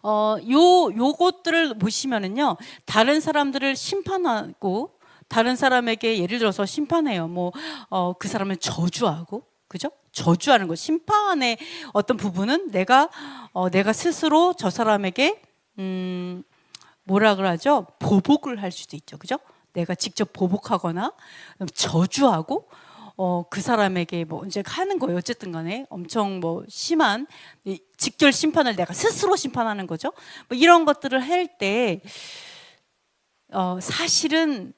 요것들을 보시면은요, 다른 사람들을 심판하고 다른 사람에게 예를 들어서 심판해요. 그 사람을 저주하고, 그죠? 저주하는 것. 심판의 어떤 부분은 내가 스스로 저 사람에게 뭐라 그러죠? 보복을 할 수도 있죠, 그죠? 내가 직접 보복하거나 저주하고 그 사람에게 뭐 이제 하는 거예요. 어쨌든 간에 엄청 심한 직결 심판을 내가 스스로 심판하는 거죠. 뭐 이런 것들을 할 때 사실은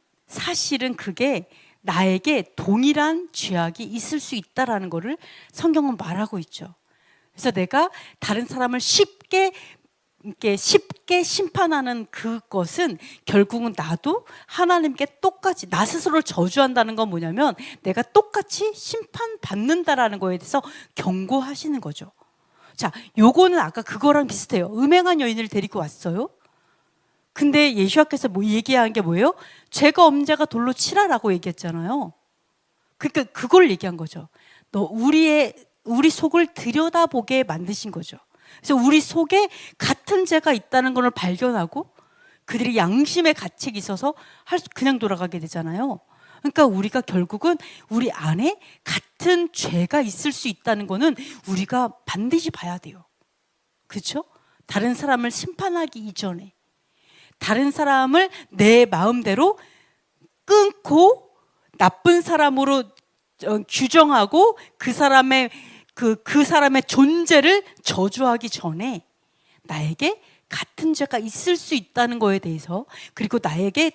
그게 나에게 동일한 죄악이 있을 수 있다라는 거를 성경은 말하고 있죠. 그래서 내가 다른 사람을 쉽게 심판하는 그것은 결국은 나도 하나님께 똑같이 나 스스로를 저주한다는 건 뭐냐면 내가 똑같이 심판받는다라는 거에 대해서 경고하시는 거죠. 자, 요거는 아까 그거랑 비슷해요. 음행한 여인을 데리고 왔어요. 근데 예수님께서 얘기한 게 뭐예요? 죄가 없는 자가 돌로 치라라고 얘기했잖아요. 그러니까 그걸 얘기한 거죠. 우리 속을 들여다보게 만드신 거죠. 그래서 우리 속에 같은 죄가 있다는 걸 발견하고 그들이 양심의 가책이 있어서 그냥 돌아가게 되잖아요. 그러니까 우리가 결국은 우리 안에 같은 죄가 있을 수 있다는 거는 우리가 반드시 봐야 돼요. 그렇죠? 다른 사람을 심판하기 이전에 다른 사람을 내 마음대로 끊고 나쁜 사람으로 규정하고 그 사람의 존재를 저주하기 전에 나에게 같은 죄가 있을 수 있다는 거에 대해서, 그리고 나에게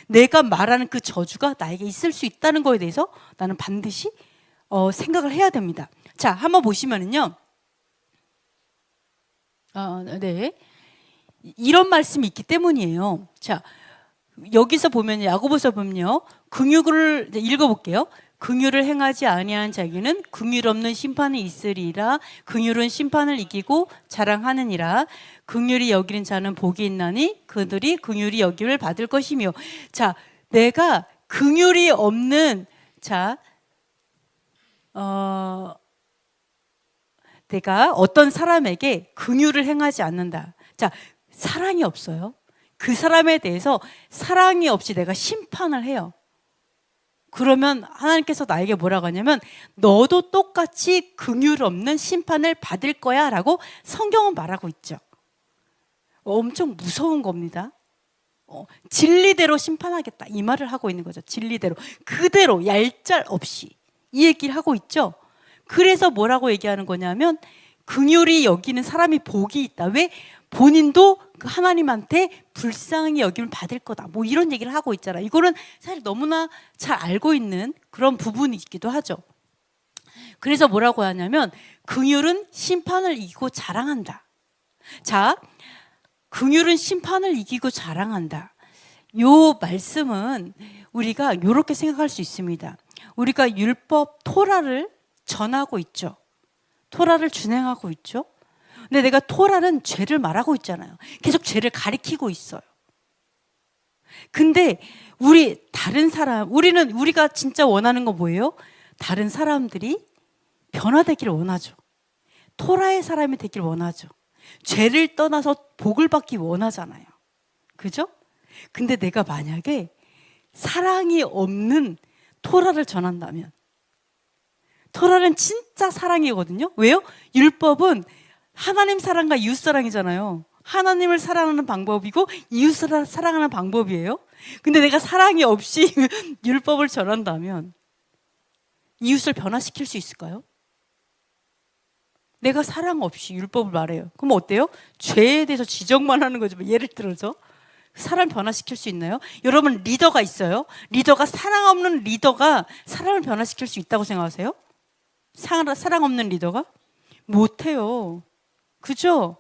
내가 말하는 그 저주가 나에게 있을 수 있다는 거에 대해서 나는 반드시 생각을 해야 됩니다. 자, 한번 보시면은요. 네. 이런 말씀이 있기 때문이에요. 자, 여기서 보면 야고보서 보면요. 긍휼을 읽어볼게요. 긍휼을 행하지 아니한 자에게는 긍휼 없는 심판이 있으리라. 긍휼은 심판을 이기고 자랑하느니라. 긍휼히 여기는 자는 복이 있나니 그들이 긍휼히 여김을 받을 것이며. 자, 내가 긍휼이 없는 내가 어떤 사람에게 긍휼을 행하지 않는다. 자, 사랑이 없어요. 그 사람에 대해서 사랑이 없이 내가 심판을 해요. 그러면 하나님께서 나에게 뭐라고 하냐면 너도 똑같이 긍휼 없는 심판을 받을 거야 라고 성경은 말하고 있죠. 엄청 무서운 겁니다. 진리대로 심판하겠다 이 말을 하고 있는 거죠. 진리대로 그대로 얄짤 없이 이 얘기를 하고 있죠. 그래서 뭐라고 얘기하는 거냐면 긍휼히 여기는 사람이 복이 있다. 왜? 본인도 그 하나님한테 불쌍히 여김을 받을 거다. 뭐 이런 얘기를 하고 있잖아요. 이거는 사실 너무나 잘 알고 있는 그런 부분이기도 하죠. 그래서 뭐라고 하냐면 긍휼은 심판을 이기고 자랑한다. 자, 긍휼은 심판을 이기고 자랑한다. 요 말씀은 우리가 이렇게 생각할 수 있습니다. 우리가 율법 토라를 전하고 있죠. 토라를 준행하고 있죠. 근데 내가 토라는 죄를 말하고 있잖아요. 계속 죄를 가리키고 있어요. 근데 우리가 진짜 원하는 건 뭐예요? 다른 사람들이 변화되기를 원하죠. 토라의 사람이 되기를 원하죠. 죄를 떠나서 복을 받기 원하잖아요. 그죠? 근데 내가 만약에 사랑이 없는 토라를 전한다면, 토라는 진짜 사랑이거든요. 왜요? 율법은 하나님 사랑과 이웃 사랑이잖아요. 하나님을 사랑하는 방법이고 이웃을 사랑하는 방법이에요. 근데 내가 사랑이 없이 율법을 전한다면 이웃을 변화시킬 수 있을까요? 내가 사랑 없이 율법을 말해요. 그럼 어때요? 죄에 대해서 지적만 하는 거죠. 예를 들어서 사람 변화시킬 수 있나요? 여러분, 리더가 있어요. 리더가 사랑 없는 리더가 사람을 변화시킬 수 있다고 생각하세요? 사랑 없는 리더가? 못해요. 그죠?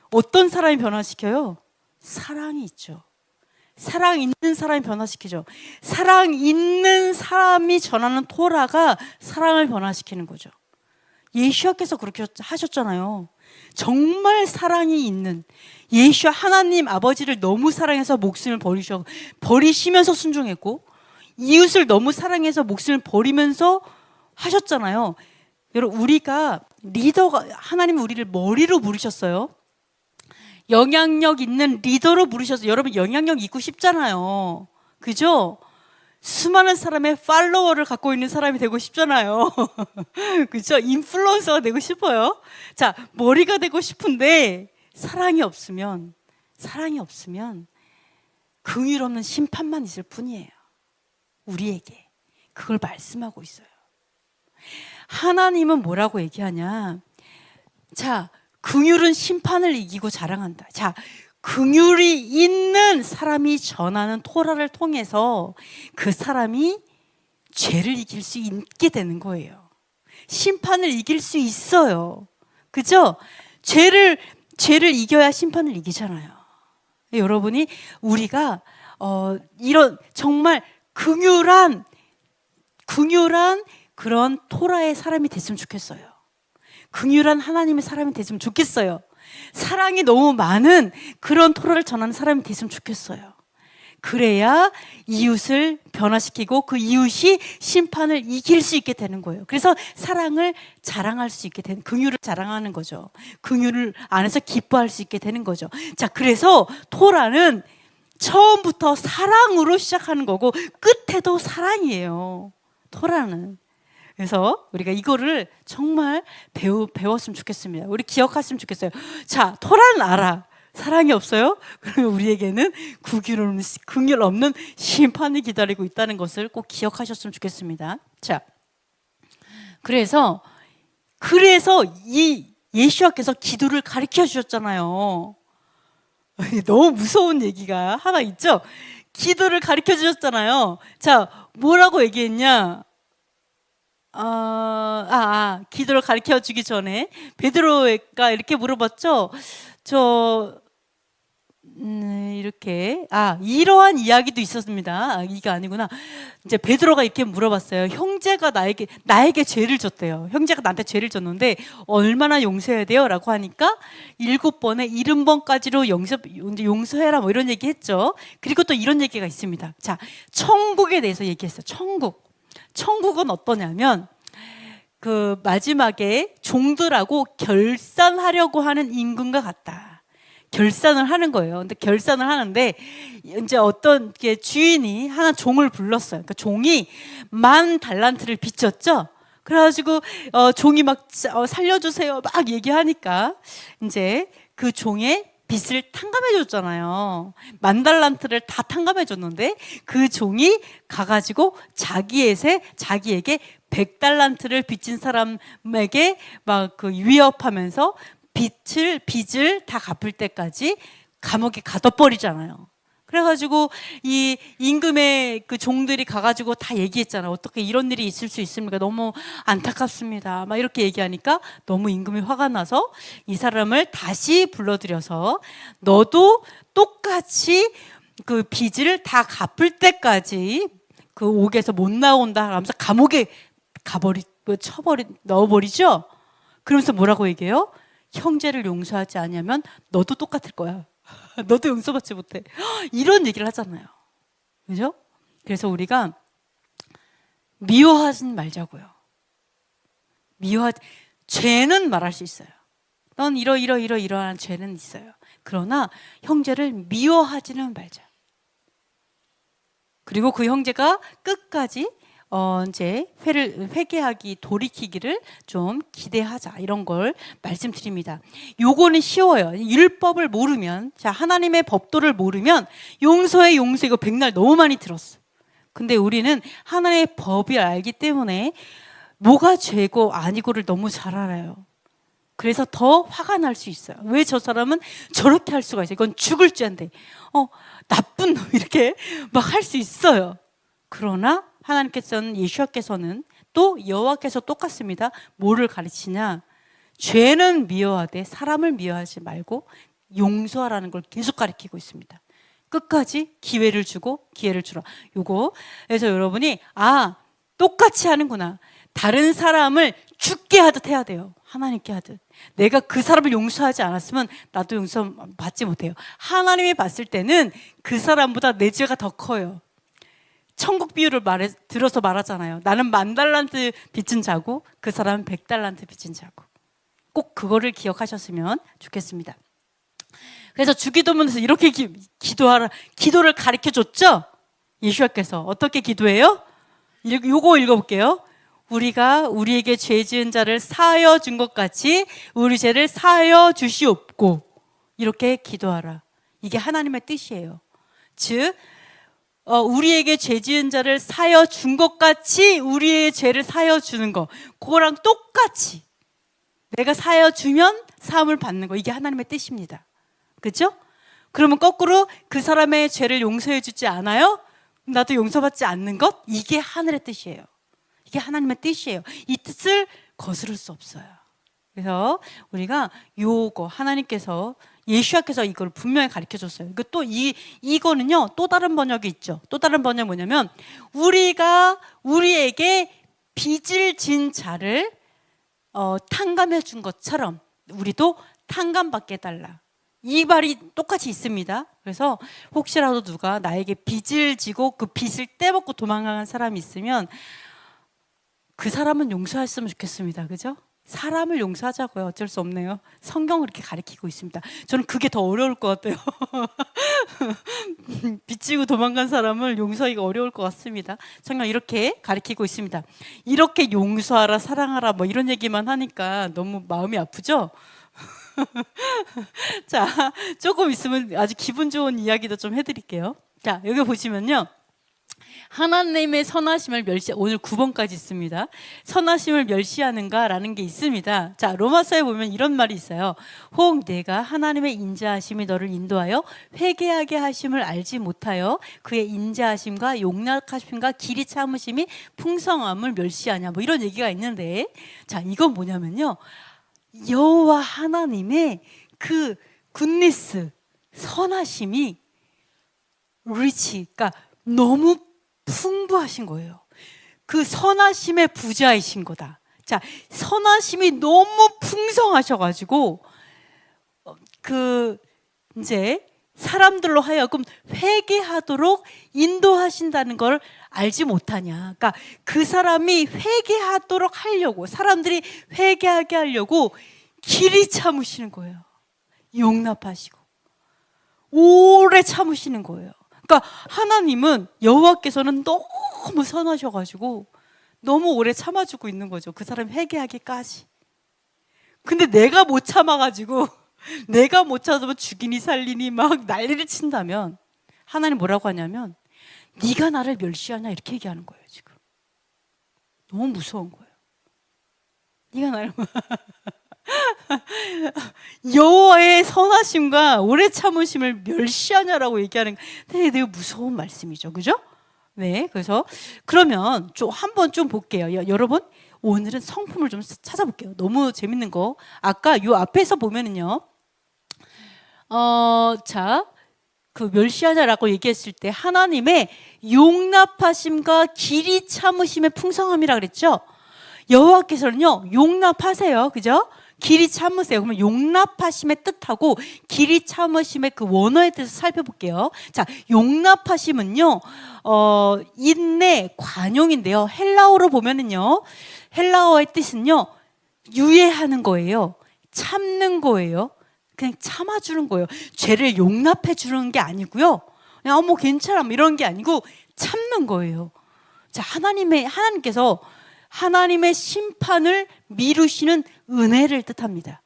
어떤 사람이 변화시켜요? 사랑이 있죠. 사랑 있는 사람이 변화시키죠. 사랑 있는 사람이 전하는 토라가 사랑을 변화시키는 거죠. 예수님께서 그렇게 하셨잖아요. 정말 사랑이 있는 예수 하나님 아버지를 너무 사랑해서 목숨을 버리시면서 순종했고, 이웃을 너무 사랑해서 목숨을 버리면서 하셨잖아요. 여러분, 우리가 리더가, 하나님은 우리를 머리로 부르셨어요. 영향력 있는 리더로 부르셔서, 여러분 영향력 있고 싶잖아요. 그죠? 수많은 사람의 팔로워를 갖고 있는 사람이 되고 싶잖아요. 그죠? 인플루언서가 되고 싶어요. 자, 머리가 되고 싶은데 사랑이 없으면 긍휼 없는 심판만 있을 뿐이에요. 우리에게 그걸 말씀하고 있어요. 하나님은 뭐라고 얘기하냐? 자, 긍휼은 심판을 이기고 자랑한다. 자, 긍휼이 있는 사람이 전하는 토라를 통해서 그 사람이 죄를 이길 수 있게 되는 거예요. 심판을 이길 수 있어요. 그죠? 죄를 이겨야 심판을 이기잖아요. 여러분이 우리가 이런 정말 긍휼한 그런 토라의 사람이 됐으면 좋겠어요. 긍휼한 하나님의 사람이 됐으면 좋겠어요. 사랑이 너무 많은 그런 토라를 전하는 사람이 됐으면 좋겠어요. 그래야 이웃을 변화시키고 그 이웃이 심판을 이길 수 있게 되는 거예요. 그래서 사랑을 자랑할 수 있게 되는, 긍휼을 자랑하는 거죠. 긍휼을 안에서 기뻐할 수 있게 되는 거죠. 자, 그래서 토라는 처음부터 사랑으로 시작하는 거고 끝에도 사랑이에요. 토라는. 그래서 우리가 이거를 정말 배웠으면 좋겠습니다. 우리 기억했으면 좋겠어요. 자, 토라는 알아. 사랑이 없어요? 그러면 우리에게는 긍휼 없는 심판이 기다리고 있다는 것을 꼭 기억하셨으면 좋겠습니다. 자, 그래서 이 예수님께서 기도를 가르쳐 주셨잖아요. 너무 무서운 얘기가 하나 있죠? 기도를 가르쳐 주셨잖아요. 자, 뭐라고 얘기했냐? 기도를 가르쳐 주기 전에 베드로가 이렇게 물어봤죠. 이렇게 이러한 이야기도 있었습니다. 이게 아니구나. 이제 베드로가 이렇게 물어봤어요. 형제가 나에게 죄를 졌대요. 형제가 나한테 죄를 졌는데 얼마나 용서해야 돼요? 라고 하니까 7번에 70번까지로 용서해라, 뭐 이런 얘기 했죠. 그리고 또 이런 얘기가 있습니다. 자, 천국에 대해서 얘기했어요. 천국은 어떠냐면 그 마지막에 종들하고 결산하려고 하는 임금과 같다. 결산을 하는 거예요. 근데 결산을 하는데 이제 어떤 주인이 하나 종을 불렀어요. 그러니까 종이 10,000달란트를 빚졌죠. 그래가지고 종이 막 살려주세요 막 얘기하니까 이제 그 종의 빚을 탕감해 줬잖아요. 10,000달란트를 다 탕감해 줬는데 그 종이 가가지고 자기에게 100달란트를 빚진 사람에게 막 그 위협하면서 빚을 다 갚을 때까지 감옥에 가둬버리잖아요. 그래가지고 이 임금의 그 종들이 가가지고 다 얘기했잖아. 어떻게 이런 일이 있을 수 있습니까? 너무 안타깝습니다. 막 이렇게 얘기하니까 너무 임금이 화가 나서 이 사람을 다시 불러들여서 너도 똑같이 그 빚을 다 갚을 때까지 그 옥에서 못 나온다 하면서 감옥에 넣어버리죠. 그러면서 뭐라고 얘기해요? 형제를 용서하지 않으면 너도 똑같을 거야. 너도 용서받지 못해. 이런 얘기를 하잖아요. 그죠? 그래서 우리가 미워하지 말자고요. 죄는 말할 수 있어요. 넌 이러한 죄는 있어요. 그러나 형제를 미워하지는 말자. 그리고 그 형제가 끝까지 이제 회개하기, 돌이키기를 좀 기대하자. 이런 걸 말씀드립니다. 요거는 쉬워요. 율법을 모르면, 자, 하나님의 법도를 모르면 용서해, 용서. 이거 백날 너무 많이 들었어. 근데 우리는 하나님의 법을 알기 때문에 뭐가 죄고 아니고를 너무 잘 알아요. 그래서 더 화가 날 수 있어요. 왜 저 사람은 저렇게 할 수가 있어요? 이건 죽을 죄인데. 나쁜 놈 이렇게 막 할 수 있어요. 그러나 하나님께서는, 예수께서는 또 여호와께서 똑같습니다. 뭐를 가르치냐? 죄는 미워하되 사람을 미워하지 말고 용서하라는 걸 계속 가르치고 있습니다. 끝까지 기회를 주고 기회를 주라. 요거. 그래서 여러분이 똑같이 하는구나. 다른 사람을 죽게 하듯 해야 돼요. 하나님께 하듯. 내가 그 사람을 용서하지 않았으면 나도 용서받지 못해요. 하나님이 봤을 때는 그 사람보다 내 죄가 더 커요. 천국 비유를 들어서 말하잖아요. 나는 10,000달란트 빚진 자고 그 사람은 100달란트 빚진 자고. 꼭 그거를 기억하셨으면 좋겠습니다. 그래서 주기도문에서 이렇게 기도를 가르쳐줬죠? 예수께서 어떻게 기도해요? 요거 읽어볼게요. 우리가 우리에게 죄 지은 자를 사하여 준 것 같이 우리 죄를 사하여 주시옵고. 이렇게 기도하라. 이게 하나님의 뜻이에요. 즉 우리에게 죄 지은 자를 사하여 준 것 같이 우리의 죄를 사하여 주는 거, 그거랑 똑같이 내가 사하여 주면 사함을 받는 거, 이게 하나님의 뜻입니다. 그렇죠? 그러면 거꾸로 그 사람의 죄를 용서해 주지 않아요? 나도 용서받지 않는 것? 이게 하늘의 뜻이에요. 이게 하나님의 뜻이에요. 이 뜻을 거스를 수 없어요. 그래서 우리가 요거 하나님께서, 예수께서 이걸 분명히 가르쳐줬어요. 또 이거는요, 또 다른 번역이 있죠. 또 다른 번역이 뭐냐면, 우리가 우리에게 빚을 진 자를 탕감해 준 것처럼 우리도 탕감받게 해달라. 이 말이 똑같이 있습니다. 그래서 혹시라도 누가 나에게 빚을 지고 그 빚을 떼먹고 도망가는 사람이 있으면 그 사람은 용서했으면 좋겠습니다. 그죠? 사람을 용서하자고요. 어쩔 수 없네요. 성경을 이렇게 가르치고 있습니다. 저는 그게 더 어려울 것 같아요. 빚지고 도망간 사람을 용서하기가 어려울 것 같습니다. 성경 이렇게 가르치고 있습니다. 이렇게 용서하라, 사랑하라 뭐 이런 얘기만 하니까 너무 마음이 아프죠? 자, 조금 있으면 아주 기분 좋은 이야기도 좀 해드릴게요. 자, 여기 보시면요, 하나님의 선하심을 오늘 9번까지 있습니다. 선하심을 멸시하는가라는 게 있습니다. 자, 로마서에 보면 이런 말이 있어요. 혹 내가 하나님의 인자하심이 너를 인도하여 회개하게 하심을 알지 못하여 그의 인자하심과 용납하심과 길이 참으심이 풍성함을 멸시하냐, 뭐 이런 얘기가 있는데, 자, 이건 뭐냐면요, 여호와 하나님의 그 굿니스, 선하심이 리치, 그러니까 너무 풍부하신 거예요. 그 선하심의 부자이신 거다. 자, 선하심이 너무 풍성하셔가지고 이제 사람들로 하여금 회개하도록 인도하신다는 걸 알지 못하냐. 그러니까 그 사람이 회개하도록 하려고, 사람들이 회개하게 하려고 길이 참으시는 거예요. 용납하시고 오래 참으시는 거예요. 그러니까 하나님은, 여호와께서는 너무 선하셔가지고 너무 오래 참아주고 있는 거죠. 그 사람 회개하기까지. 근데 내가 못 참아가지고 내가 못 참으면 죽이니 살리니 막 난리를 친다면 하나님 뭐라고 하냐면 네가 나를 멸시하냐 이렇게 얘기하는 거예요. 지금 너무 무서운 거예요. 네가 나를 여호와의 선하심과 오래 참으심을 멸시하냐라고 얘기하는 되게 무서운 말씀이죠. 그죠? 네, 그래서 그러면 좀 한번 좀 볼게요. 여러분, 오늘은 성품을 좀 찾아볼게요. 너무 재밌는 거. 아까 요 앞에서 보면은요. 자, 그 멸시하냐라고 얘기했을 때 하나님의 용납하심과 길이 참으심의 풍성함이라 그랬죠. 여호와께서는요, 용납하세요. 그죠? 길이 참으세요. 그러면 용납하심의 뜻하고 길이 참으심의 그 원어에 대해서 살펴볼게요. 자, 용납하심은요, 인내, 관용인데요. 헬라어로 보면은요, 헬라어의 뜻은요, 유예하는 거예요. 참는 거예요. 그냥 참아주는 거예요. 죄를 용납해 주는 게 아니고요. 그냥 뭐 괜찮아 이런 게 아니고 참는 거예요. 자, 하나님께서 하나님의 심판을 미루시는 은혜를 뜻합니다.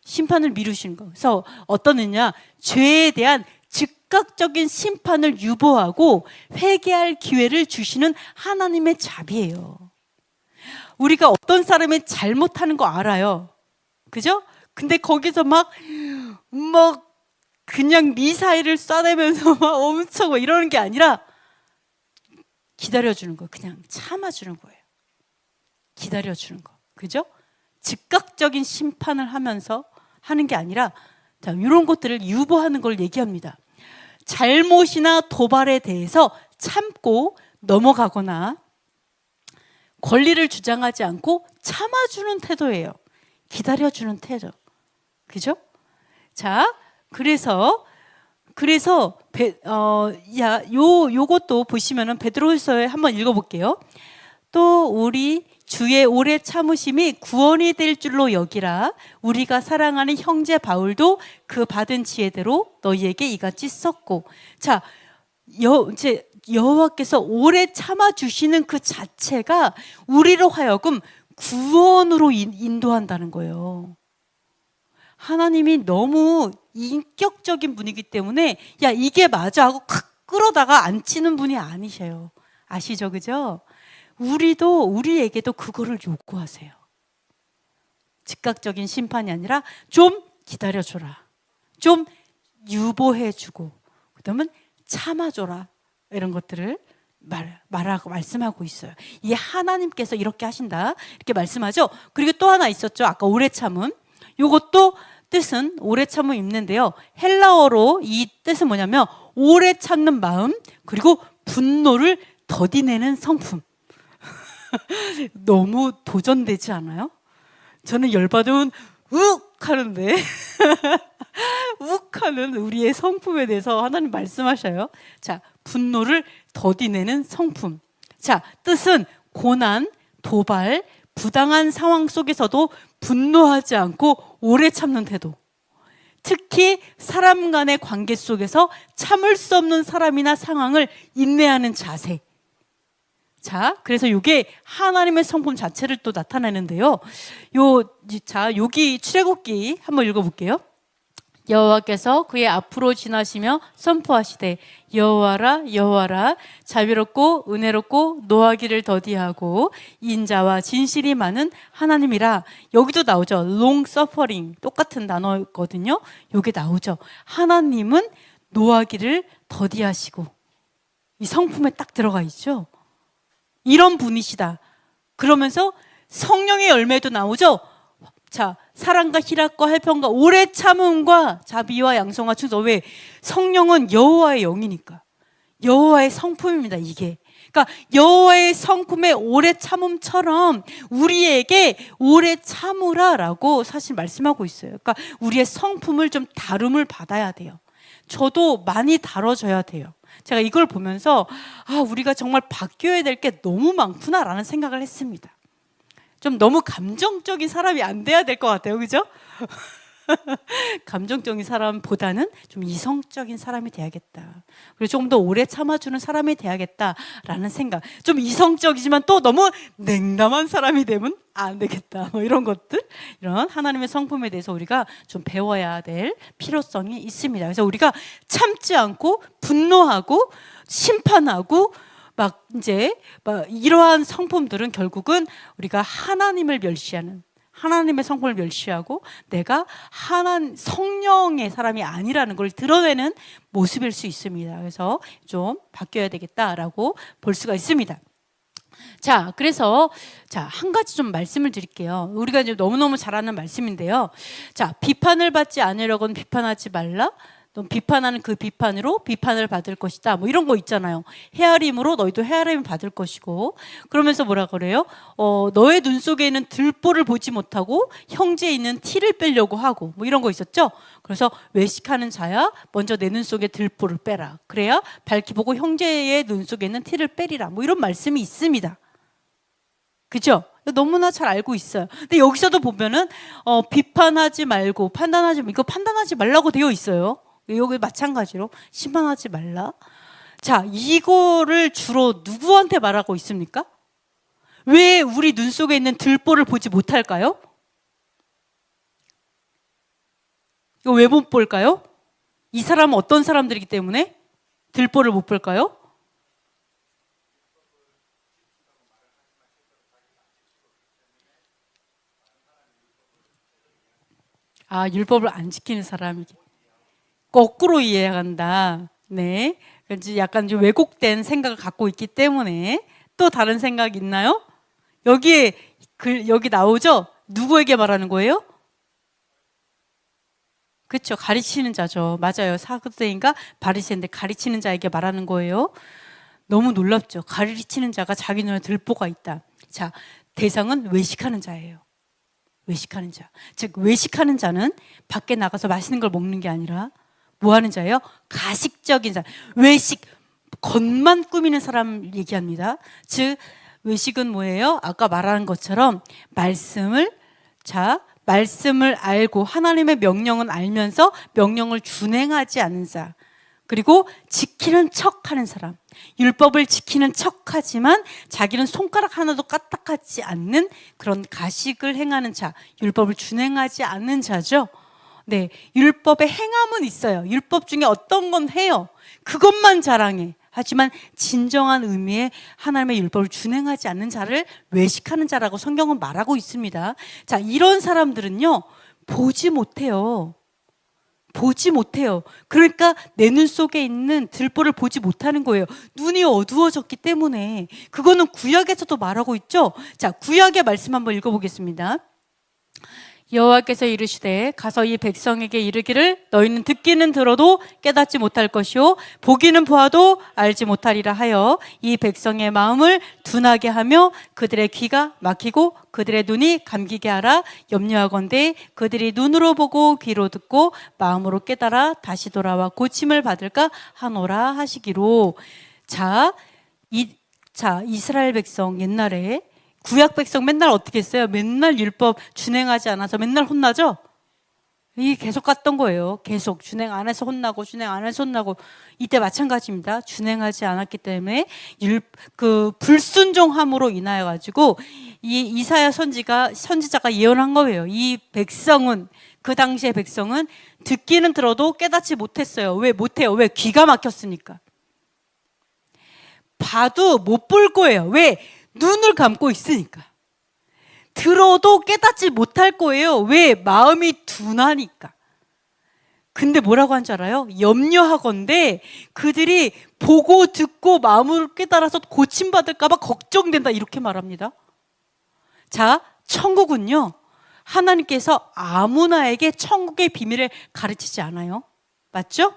심판을 미루시는 거. 그래서 어떤 의미냐? 죄에 대한 즉각적인 심판을 유보하고 회개할 기회를 주시는 하나님의 자비예요. 우리가 어떤 사람이 잘못하는 거 알아요. 그죠? 근데 거기서 막 그냥 미사일을 쏴대면서 막 엄청 이러는 게 아니라 기다려주는 거예요. 그냥 참아주는 거예요. 기다려주는 거. 그죠? 즉각적인 심판을 하면서 하는 게 아니라 자, 이런 것들을 유보하는 걸 얘기합니다. 잘못이나 도발에 대해서 참고 넘어가거나 권리를 주장하지 않고 참아주는 태도예요. 기다려주는 태도. 그죠? 자, 그래서 요것도 보시면은 베드로후서에 한번 읽어볼게요. 또 우리 주의 오래 참으심이 구원이 될 줄로 여기라. 우리가 사랑하는 형제 바울도 그 받은 지혜대로 너희에게 이같이 썼고. 자, 이제 여호와께서 오래 참아 주시는 그 자체가 우리로 하여금 구원으로 인도한다는 거예요. 하나님이 너무 인격적인 분이기 때문에 야 이게 맞아 하고 끌어다가 앉히는 분이 아니셔요. 아시죠? 그죠? 우리에게도 그거를 요구하세요. 즉각적인 심판이 아니라 좀 기다려줘라. 좀 유보해주고 그다음은 참아줘라. 이런 것들을 말씀하고 있어요. 이 하나님께서 이렇게 하신다. 이렇게 말씀하죠. 그리고 또 하나 있었죠. 아까 오래 참음. 요것도 뜻은 오래 참음 있는데요. 헬라어로 이 뜻은 뭐냐면 오래 참는 마음 그리고 분노를 더디내는 성품. 너무 도전되지 않아요? 저는 열받으면 욱 하는데 욱 하는 우리의 성품에 대해서 하나님 말씀하셔요. 자, 분노를 더디내는 성품. 자, 뜻은 고난, 도발, 부당한 상황 속에서도 분노하지 않고 오래 참는 태도. 특히 사람 간의 관계 속에서 참을 수 없는 사람이나 상황을 인내하는 자세. 자, 그래서 이게 하나님의 성품 자체를 또 나타내는데요. 여기 출애굽기 한번 읽어볼게요. 여호와께서 그의 앞으로 지나시며 선포하시되 여호와라 여호와라 자비롭고 은혜롭고 노하기를 더디하고 인자와 진실이 많은 하나님이라. 여기도 나오죠. long suffering 똑같은 단어거든요. 여기 나오죠. 하나님은 노하기를 더디하시고 이 성품에 딱 들어가 있죠. 이런 분이시다. 그러면서 성령의 열매도 나오죠. 자, 사랑과 희락과 help과 오래 참음과 자비와 양성과 충성. 왜? 성령은 여호와의 영이니까. 여호와의 성품입니다. 이게. 그러니까 여호와의 성품의 오래 참음처럼 우리에게 오래 참으라라고 사실 말씀하고 있어요. 그러니까 우리의 성품을 좀 다룸을 받아야 돼요. 저도 많이 다뤄져야 돼요. 제가 이걸 보면서 우리가 정말 바뀌어야 될 게 너무 많구나라는 생각을 했습니다. 좀 너무 감정적인 사람이 안 돼야 될 것 같아요. 그죠? 감정적인 사람보다는 좀 이성적인 사람이 돼야겠다. 그리고 조금 더 오래 참아주는 사람이 돼야겠다라는 생각. 좀 이성적이지만 또 너무 냉담한 사람이 되면 안 되겠다. 뭐 이런 것들, 이런 하나님의 성품에 대해서 우리가 좀 배워야 될 필요성이 있습니다. 그래서 우리가 참지 않고 분노하고 심판하고 막 이제 막 이러한 성품들은 결국은 우리가 하나님을 멸시하는, 하나님의 성품을 멸시하고 내가 성령의 사람이 아니라는 걸 드러내는 모습일 수 있습니다. 그래서 좀 바뀌어야 되겠다라고 볼 수가 있습니다. 자, 그래서 한 가지 좀 말씀을 드릴게요. 우리가 이제 너무너무 잘 아는 말씀인데요. 자, 비판을 받지 않으려고는 비판하지 말라. 또 비판하는 그 비판으로 비판을 받을 것이다. 뭐 이런 거 있잖아요. 헤아림으로 너희도 헤아림을 받을 것이고, 그러면서 뭐라 그래요? 너의 눈 속에 있는 들보를 보지 못하고 형제에 있는 티를 빼려고 하고, 뭐 이런 거 있었죠. 그래서 외식하는 자야 먼저 내 눈 속에 들보를 빼라. 그래야 밝히 보고 형제의 눈 속에 있는 티를 빼리라. 뭐 이런 말씀이 있습니다. 그죠? 너무나 잘 알고 있어요. 근데 여기서도 보면은 비판하지 말고 판단하지, 이거 판단하지 말라고 되어 있어요. 여기 마찬가지로 심판하지 말라. 자, 이거를 주로 누구한테 말하고 있습니까? 왜 우리 눈 속에 있는 들보를 보지 못할까요? 이거 왜 못 볼까요? 이 사람은 어떤 사람들이기 때문에 들보를 못 볼까요? 아, 율법을 안 지키는 사람이기. 거꾸로 이해한다. 네. 약간 좀 왜곡된 생각을 갖고 있기 때문에. 또 다른 생각 있나요? 여기 나오죠? 누구에게 말하는 거예요? 그렇죠. 가르치는 자죠. 맞아요. 사두개인가 바리새인데 가르치는 자에게 말하는 거예요. 너무 놀랍죠. 가르치는 자가 자기 눈에 들보가 있다. 자, 대상은 외식하는 자예요. 외식하는 자. 즉 외식하는 자는 밖에 나가서 맛있는 걸 먹는 게 아니라 뭐 하는 자예요? 가식적인 자. 외식, 겉만 꾸미는 사람 얘기합니다. 즉 외식은 뭐예요? 아까 말한 것처럼 말씀을 알고 하나님의 명령은 알면서 명령을 준행하지 않는 자. 그리고 지키는 척하는 사람. 율법을 지키는 척하지만 자기는 손가락 하나도 까딱하지 않는 그런 가식을 행하는 자. 율법을 준행하지 않는 자죠. 네, 율법의 행함은 있어요. 율법 중에 어떤 건 해요. 그것만 자랑해. 하지만 진정한 의미의 하나님의 율법을 준행하지 않는 자를 외식하는 자라고 성경은 말하고 있습니다. 자, 이런 사람들은요, 보지 못해요. 보지 못해요. 그러니까 내 눈 속에 있는 들보를 보지 못하는 거예요. 눈이 어두워졌기 때문에. 그거는 구약에서도 말하고 있죠. 자, 구약의 말씀 한번 읽어보겠습니다. 여호와께서 이르시되 가서 이 백성에게 이르기를 너희는 듣기는 들어도 깨닫지 못할 것이요 보기는 보아도 알지 못하리라 하여 이 백성의 마음을 둔하게 하며 그들의 귀가 막히고 그들의 눈이 감기게 하라. 염려하건대 그들이 눈으로 보고 귀로 듣고 마음으로 깨달아 다시 돌아와 고침을 받을까 하노라 하시기로. 자, 이스라엘 백성 옛날에 구약 백성 맨날 어떻게 했어요? 맨날 율법 준행하지 않아서 맨날 혼나죠? 이게 계속 갔던 거예요. 계속 준행 안 해서 혼나고 준행 안 해서 혼나고. 이때 마찬가지입니다. 준행하지 않았기 때문에 불순종함으로 인하여 가지고 이 이사야 선지자가 예언한 거예요. 이 백성은, 그 당시의 백성은 듣기는 들어도 깨닫지 못했어요. 왜 못해요? 왜? 귀가 막혔으니까. 봐도 못 볼 거예요. 왜? 눈을 감고 있으니까. 들어도 깨닫지 못할 거예요. 왜? 마음이 둔하니까. 근데 뭐라고 한 줄 알아요? 염려하건대 그들이 보고 듣고 마음으로 깨달아서 고침받을까 봐 걱정된다, 이렇게 말합니다. 자, 천국은요, 하나님께서 아무나에게 천국의 비밀을 가르치지 않아요. 맞죠?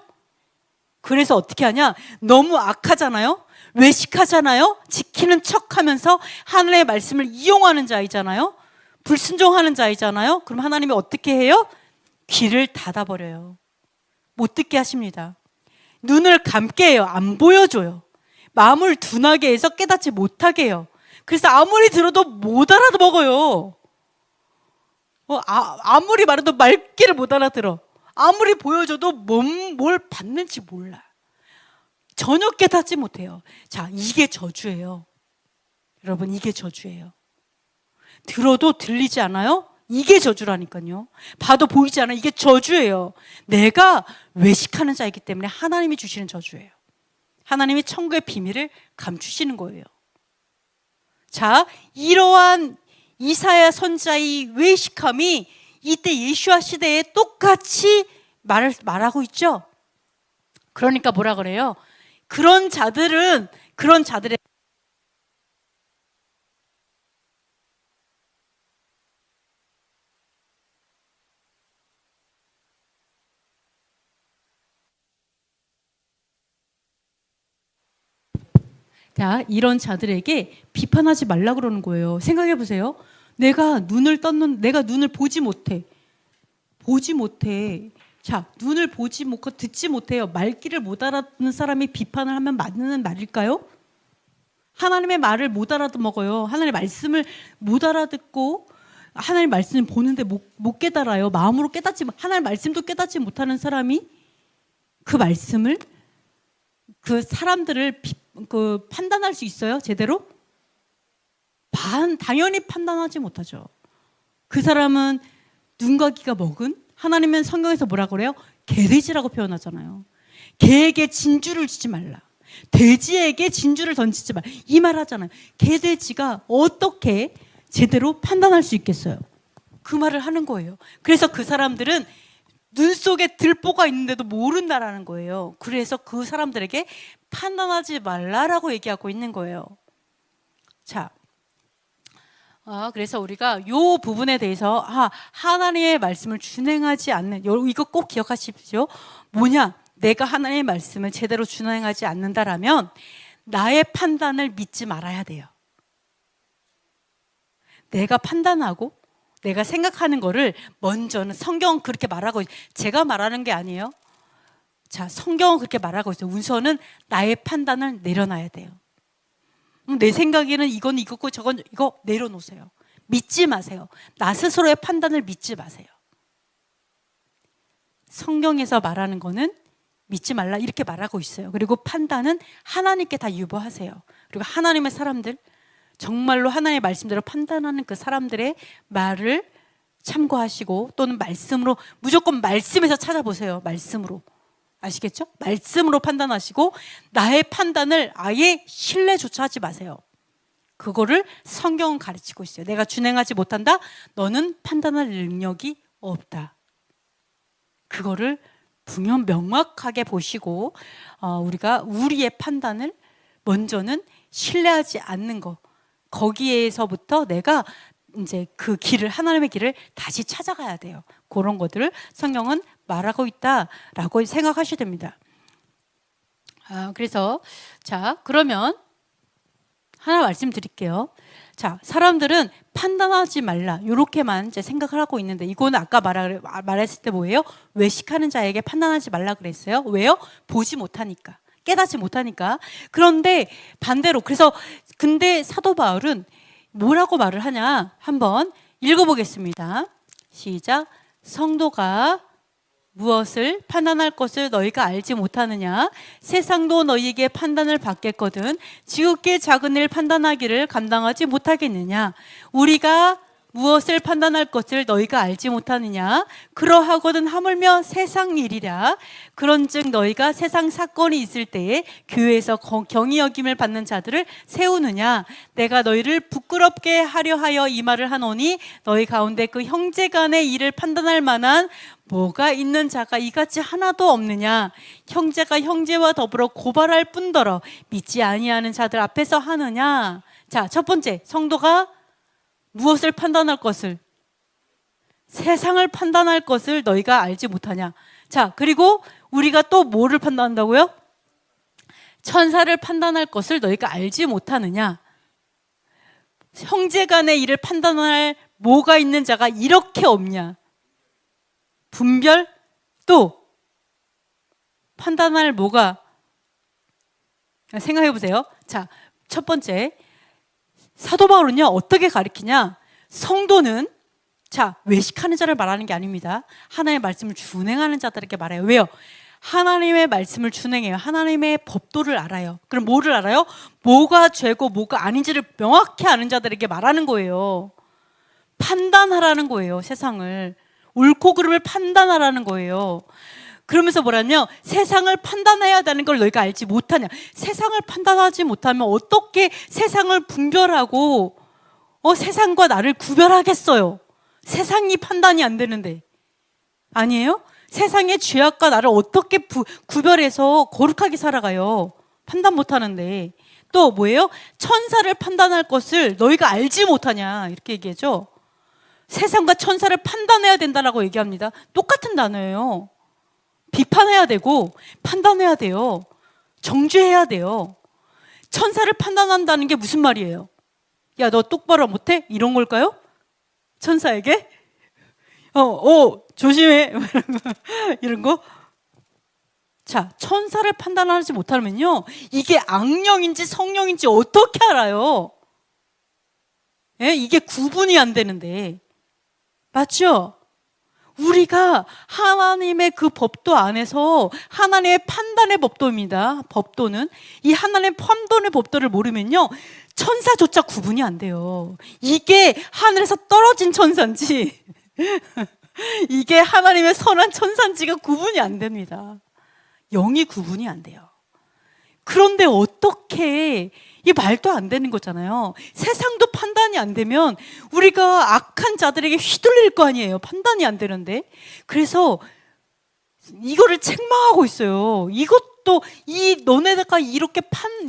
그래서 어떻게 하냐? 너무 악하잖아요? 외식하잖아요? 지키는 척하면서 하나님의 말씀을 이용하는 자이잖아요? 불순종하는 자이잖아요? 그럼 하나님이 어떻게 해요? 귀를 닫아버려요. 못 듣게 하십니다. 눈을 감게 해요. 안 보여줘요. 마음을 둔하게 해서 깨닫지 못하게 해요. 그래서 아무리 들어도 못 알아먹어요. 아무리 말해도 말귀를 못 알아들어. 아무리 보여줘도 뭘 받는지 몰라. 전혀 깨닫지 못해요. 자, 이게 저주예요. 여러분, 이게 저주예요. 들어도 들리지 않아요? 이게 저주라니까요. 봐도 보이지 않아요? 이게 저주예요. 내가 외식하는 자이기 때문에 하나님이 주시는 저주예요. 하나님이 천국의 비밀을 감추시는 거예요. 자, 이러한 이사야 선지자의 외식함이 이때 예수와 시대에 똑같이 말하고 있죠. 그러니까 뭐라 그래요? 그런 자들의 자, 이런 자들에게 비판하지 말라 그러는 거예요. 생각해 보세요. 내가 눈을 보지 못해. 자, 눈을 보지 못하고 듣지 못해요. 말귀를 못 알아듣는 사람이 비판을 하면 맞는 말일까요? 하나님의 말을 못 알아먹어요. 하나님의 말씀을 못 알아듣고 하나님의 말씀을 보는데 못 깨달아요. 마음으로 하나님의 말씀도 깨닫지 못하는 사람이 그 말씀을 그 사람들을 판단할 수 있어요? 제대로? 당연히 판단하지 못하죠. 그 사람은 눈과 귀가 먹은, 하나님은 성경에서 뭐라고 그래요? 개돼지라고 표현하잖아요. 개에게 진주를 주지 말라. 돼지에게 진주를 던지지 말라. 이 말 하잖아요. 개돼지가 어떻게 제대로 판단할 수 있겠어요? 그 말을 하는 거예요. 그래서 그 사람들은 눈 속에 들보가 있는데도 모른다라는 거예요. 그래서 그 사람들에게 판단하지 말라라고 얘기하고 있는 거예요. 자, 그래서 우리가 이 부분에 대해서 하나님의 말씀을 준행하지 않는, 이거 꼭 기억하십시오. 뭐냐? 내가 하나님의 말씀을 제대로 준행하지 않는다라면 나의 판단을 믿지 말아야 돼요. 내가 판단하고 내가 생각하는 거를 먼저는, 성경은 그렇게 말하고, 제가 말하는 게 아니에요. 자, 성경은 그렇게 말하고 있어요. 우선은 나의 판단을 내려놔야 돼요. 내 생각에는 이건 이거고 저건 이거 내려놓으세요. 믿지 마세요. 나 스스로의 판단을 믿지 마세요. 성경에서 말하는 거는 믿지 말라 이렇게 말하고 있어요. 그리고 판단은 하나님께 다 유보하세요. 그리고 하나님의 사람들, 정말로 하나님의 말씀대로 판단하는 그 사람들의 말을 참고하시고, 또는 말씀으로, 무조건 말씀에서 찾아보세요. 말씀으로. 아시겠죠? 말씀으로 판단하시고 나의 판단을 아예 신뢰조차 하지 마세요. 그거를 성경은 가르치고 있어요. 내가 준행하지 못한다? 너는 판단할 능력이 없다. 그거를 명확하게 보시고 우리가 우리의 판단을 먼저는 신뢰하지 않는 거, 거기에서부터 내가 이제 그 길을, 하나님의 길을 다시 찾아가야 돼요. 그런 것들을 성경은 말하고 있다라고 생각하셔야 됩니다. 그래서 자, 그러면 하나 말씀드릴게요. 자, 사람들은 판단하지 말라 이렇게만 이제 생각을 하고 있는데, 이거는 아까 말했을 때 뭐예요? 외식하는 자에게 판단하지 말라 그랬어요. 왜요? 보지 못하니까, 깨닫지 못하니까. 그런데 반대로, 근데 사도 바울은 뭐라고 말을 하냐? 한번 읽어보겠습니다. 시작. 성도가 무엇을 판단할 것을 너희가 알지 못하느냐? 세상도 너희에게 판단을 받겠거든 지극히 작은 일 판단하기를 감당하지 못하겠느냐? 우리가 무엇을 판단할 것을 너희가 알지 못하느냐? 그러하거든 하물며 세상 일이라. 그런즉 너희가 세상 사건이 있을 때에 교회에서 경히 여김을 받는 자들을 세우느냐? 내가 너희를 부끄럽게 하려 하여 이 말을 하노니 너희 가운데 그 형제 간의 일을 판단할 만한 뭐가 있는 자가 이같이 하나도 없느냐? 형제가 형제와 더불어 고발할 뿐더러 믿지 아니하는 자들 앞에서 하느냐? 자, 첫 번째, 성도가 무엇을 판단할 것을, 세상을 판단할 것을 너희가 알지 못하냐? 자, 그리고 우리가 또 뭐를 판단한다고요? 천사를 판단할 것을 너희가 알지 못하느냐? 형제 간의 일을 판단할 뭐가 있는 자가 이렇게 없냐? 분별? 또 판단할 뭐가? 생각해 보세요. 자, 첫 번째, 사도 바울은요 어떻게 가르치냐? 성도는, 자, 외식하는 자를 말하는 게 아닙니다. 하나님의 말씀을 준행하는 자들에게 말해요. 왜요? 하나님의 말씀을 준행해요. 하나님의 법도를 알아요. 그럼 뭐를 알아요? 뭐가 죄고 뭐가 아닌지를 명확히 아는 자들에게 말하는 거예요. 판단하라는 거예요. 세상을 옳고 그름을 판단하라는 거예요. 그러면서 뭐라며? 세상을 판단해야 되는 걸 너희가 알지 못하냐? 세상을 판단하지 못하면 어떻게 세상을 분별하고 세상과 나를 구별하겠어요? 세상이 판단이 안 되는데. 아니에요? 세상의 죄악과 나를 어떻게 구별해서 거룩하게 살아가요? 판단 못하는데. 또 뭐예요? 천사를 판단할 것을 너희가 알지 못하냐? 이렇게 얘기하죠. 세상과 천사를 판단해야 된다라고 얘기합니다. 똑같은 단어예요. 비판해야 되고 판단해야 돼요. 정죄해야 돼요. 천사를 판단한다는 게 무슨 말이에요? 야, 너 똑바로 못해? 이런 걸까요? 천사에게? 조심해. 이런 거? 자, 천사를 판단하지 못하면요, 이게 악령인지 성령인지 어떻게 알아요? 예? 이게 구분이 안 되는데. 맞죠? 우리가 하나님의 그 법도 안에서 하나님의 판단의 법도입니다. 법도는. 이 하나님의 판단의 법도를 모르면요, 천사조차 구분이 안 돼요. 이게 하늘에서 떨어진 천사인지 이게 하나님의 선한 천사인지가 구분이 안 됩니다. 영이 구분이 안 돼요. 그런데 어떻게, 이 말도 안 되는 거잖아요. 세상도 판단이 안 되면 우리가 악한 자들에게 휘둘릴 거 아니에요. 판단이 안 되는데. 그래서 이거를 책망하고 있어요. 이것도, 너네가 이렇게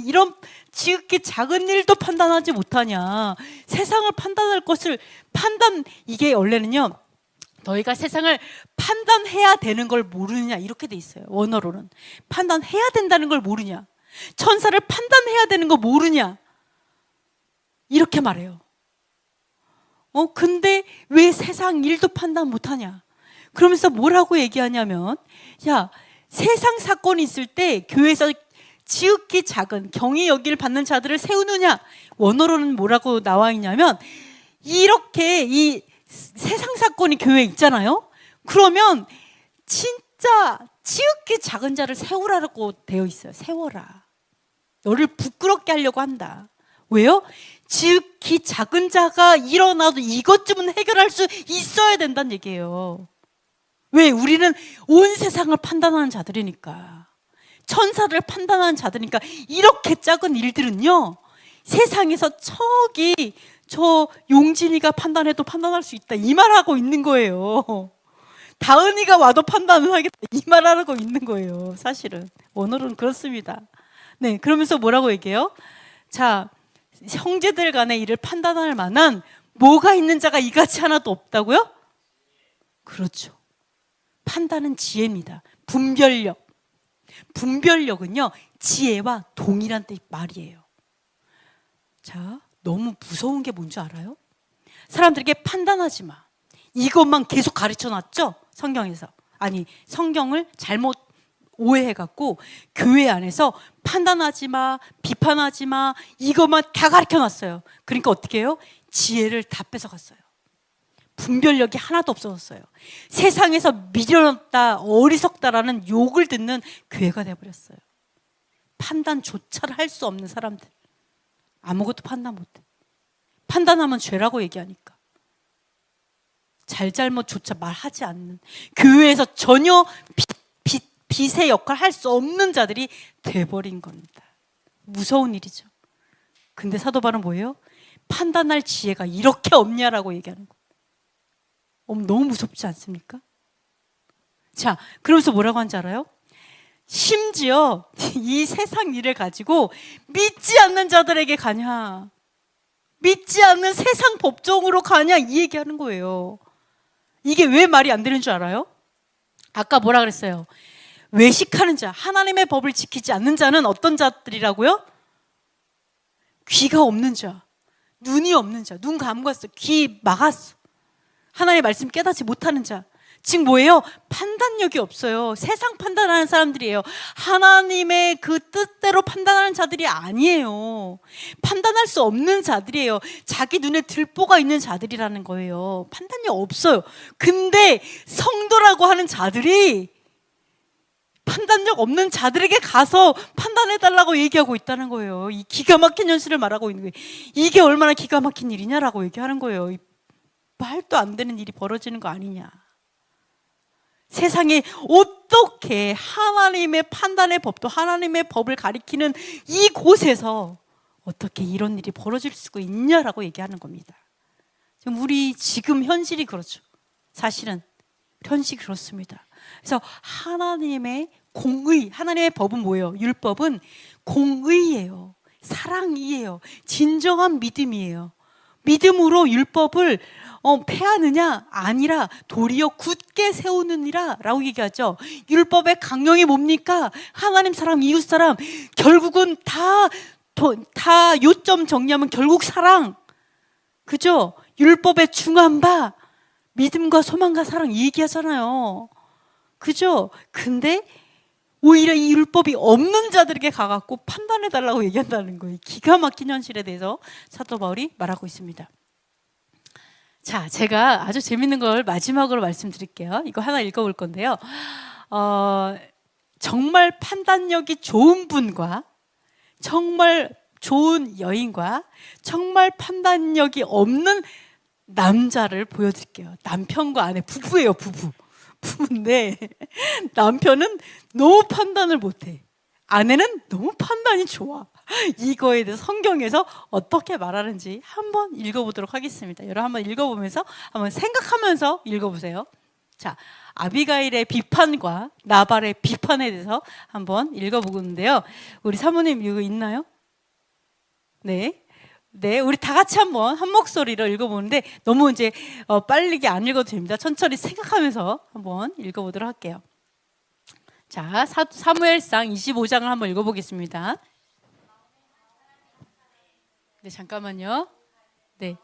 이런 지극히 작은 일도 판단하지 못하냐? 세상을 판단할 것을 이게 원래는요, 너희가 세상을 판단해야 되는 걸 모르느냐, 이렇게 돼 있어요. 원어로는. 판단해야 된다는 걸 모르냐? 천사를 판단해야 되는 거 모르냐? 이렇게 말해요. 근데 왜 세상 일도 판단 못하냐? 그러면서 뭐라고 얘기하냐면, 야, 세상 사건이 있을 때 교회에서 지극히 작은 경히 여기를 받는 자들을 세우느냐? 원어로는 뭐라고 나와 있냐면, 이렇게 이 세상 사건이 교회에 있잖아요. 그러면 진짜 지극히 작은 자를 세우라고 되어 있어요. 세워라. 너를 부끄럽게 하려고 한다. 왜요? 지극히 작은 자가 일어나도 이것쯤은 해결할 수 있어야 된다는 얘기예요. 왜? 우리는 온 세상을 판단하는 자들이니까. 천사를 판단하는 자들이니까. 이렇게 작은 일들은요, 세상에서 저 용진이가 판단해도 판단할 수 있다, 이 말하고 있는 거예요. 다은이가 와도 판단을 하겠다, 이 말하고 있는 거예요. 사실은 원어로는 그렇습니다. 네, 그러면서 뭐라고 얘기해요? 자, 형제들 간의 일을 판단할 만한 뭐가 있는 자가 이같이 하나도 없다고요? 그렇죠. 판단은 지혜입니다. 분별력은요, 지혜와 동일한 말이에요. 자, 너무 무서운 게 뭔지 알아요? 사람들에게 판단하지 마, 이것만 계속 가르쳐 놨죠? 성경에서. 아니, 성경을 잘못 오해해갖고 교회 안에서 판단하지 마, 비판하지 마, 이것만 다 가르쳐 놨어요. 그러니까 어떻게 해요? 지혜를 다 뺏어갔어요. 분별력이 하나도 없어졌어요. 세상에서 미련없다, 어리석다라는 욕을 듣는 교회가 돼버렸어요. 판단조차를 할 수 없는 사람들. 아무것도 판단 못해. 판단하면 죄라고 얘기하니까. 잘잘못조차 말하지 않는, 교회에서 전혀 빛의 역할을 할 수 없는 자들이 돼버린 겁니다. 무서운 일이죠. 근데 사도 바울은 뭐예요? 판단할 지혜가 이렇게 없냐라고 얘기하는 거예요. 너무 무섭지 않습니까? 자, 그러면서 뭐라고 하는지 알아요? 심지어 이 세상 일을 가지고 믿지 않는 자들에게 가냐, 믿지 않는 세상 법정으로 가냐, 이 얘기하는 거예요. 이게 왜 말이 안 되는 줄 알아요? 아까 뭐라 그랬어요? 외식하는 자, 하나님의 법을 지키지 않는 자는 어떤 자들이라고요? 귀가 없는 자, 눈이 없는 자, 눈 감갔어, 귀 막았어, 하나님의 말씀 깨닫지 못하는 자. 즉 뭐예요? 판단력이 없어요. 세상 판단하는 사람들이에요. 하나님의 그 뜻대로 판단하는 자들이 아니에요. 판단할 수 없는 자들이에요. 자기 눈에 들보가 있는 자들이라는 거예요. 판단력 없어요. 근데 성도라고 하는 자들이 판단력 없는 자들에게 가서 판단해달라고 얘기하고 있다는 거예요. 이 기가 막힌 현실을 말하고 있는 거예요. 이게 얼마나 기가 막힌 일이냐라고 얘기하는 거예요. 말도 안 되는 일이 벌어지는 거 아니냐. 세상에 어떻게 하나님의 판단의 법도 하나님의 법을 가리키는 이곳에서 어떻게 이런 일이 벌어질 수가 있냐라고 얘기하는 겁니다. 우리 지금 현실이 그렇죠. 사실은 현실이 그렇습니다. 그래서 하나님의 공의, 하나님의 법은 뭐예요? 율법은 공의예요. 사랑이에요. 진정한 믿음이에요. 믿음으로 율법을 폐하느냐? 아니라 도리어 굳게 세우느니라 라고 얘기하죠. 율법의 강령이 뭡니까? 하나님 사랑, 이웃 사랑. 결국은 다 요점 정리하면 결국 사랑. 그죠? 율법에 중한 바 믿음과 소망과 사랑 얘기하잖아요. 그죠? 근데 오히려 이 율법이 없는 자들에게 가갖고 판단해달라고 얘기한다는 거예요. 기가 막힌 현실에 대해서 사도 바울이 말하고 있습니다. 자, 제가 아주 재밌는 걸 마지막으로 말씀드릴게요. 이거 하나 읽어볼 건데요. 정말 판단력이 좋은 분과 정말 좋은 여인과 정말 판단력이 없는 남자를 보여드릴게요. 남편과 아내 부부예요. 부부인데 남편은 너무 판단을 못해. 아내는 너무 판단이 좋아. 이거에 대해서 성경에서 어떻게 말하는지 한번 읽어보도록 하겠습니다. 여러분 한번 읽어보면서 한번 생각하면서 읽어보세요. 자, 아비가일의 비판과 나발의 비판에 대해서 한번 읽어보는데요. 우리 사모님 이거 있나요? 네. 네, 우리 다 같이 한번 한 목소리로 읽어보는데 너무 이제 빠르게 안 읽어도 됩니다. 천천히 생각하면서 한번 읽어보도록 할게요. 자, 사무엘상 25장을 한번 읽어보겠습니다. 네, 잠깐만요. 네,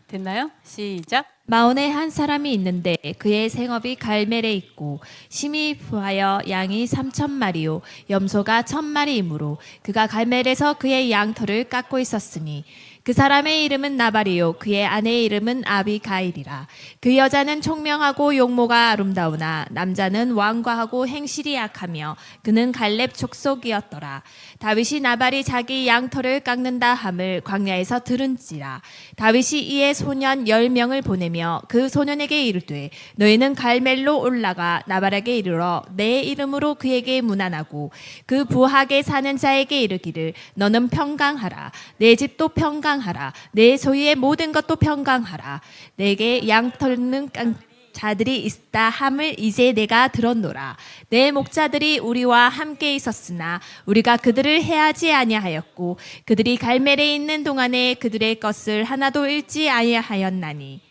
됐나요? 시작. 마온에 한 사람이 있는데 그의 생업이 갈멜에 있고 심히 부하여 양이 3,000마리요 염소가 1,000마리이므로 그가 갈멜에서 그의 양털을 깎고 있었으니 그 사람의 이름은 나발이요 그의 아내의 이름은 아비가일이라. 그 여자는 총명하고 용모가 아름다우나 남자는 완과하고 행실이 약하며 그는 갈렙 족속이었더라. 다윗이 나발이 자기 양털을 깎는다 함을 광야에서 들은지라. 다윗이 이에 소년 10명을 보내며 그 소년에게 이르되 너희는 갈멜로 올라가 나발에게 이르러 내 이름으로 그에게 문안하고 그 부하게 사는 자에게 이르기를 너는 평강하라. 내 집도 평강하라. 내 소유의 모든 것도 평강하라. 내게 양털는 자들이 있다 함을 이제 내가 들었노라. 내 목자들이 우리와 함께 있었으나 우리가 그들을 해하지 아니하였고 그들이 갈멜에 있는 동안에 그들의 것을 하나도 잃지 아니하였나니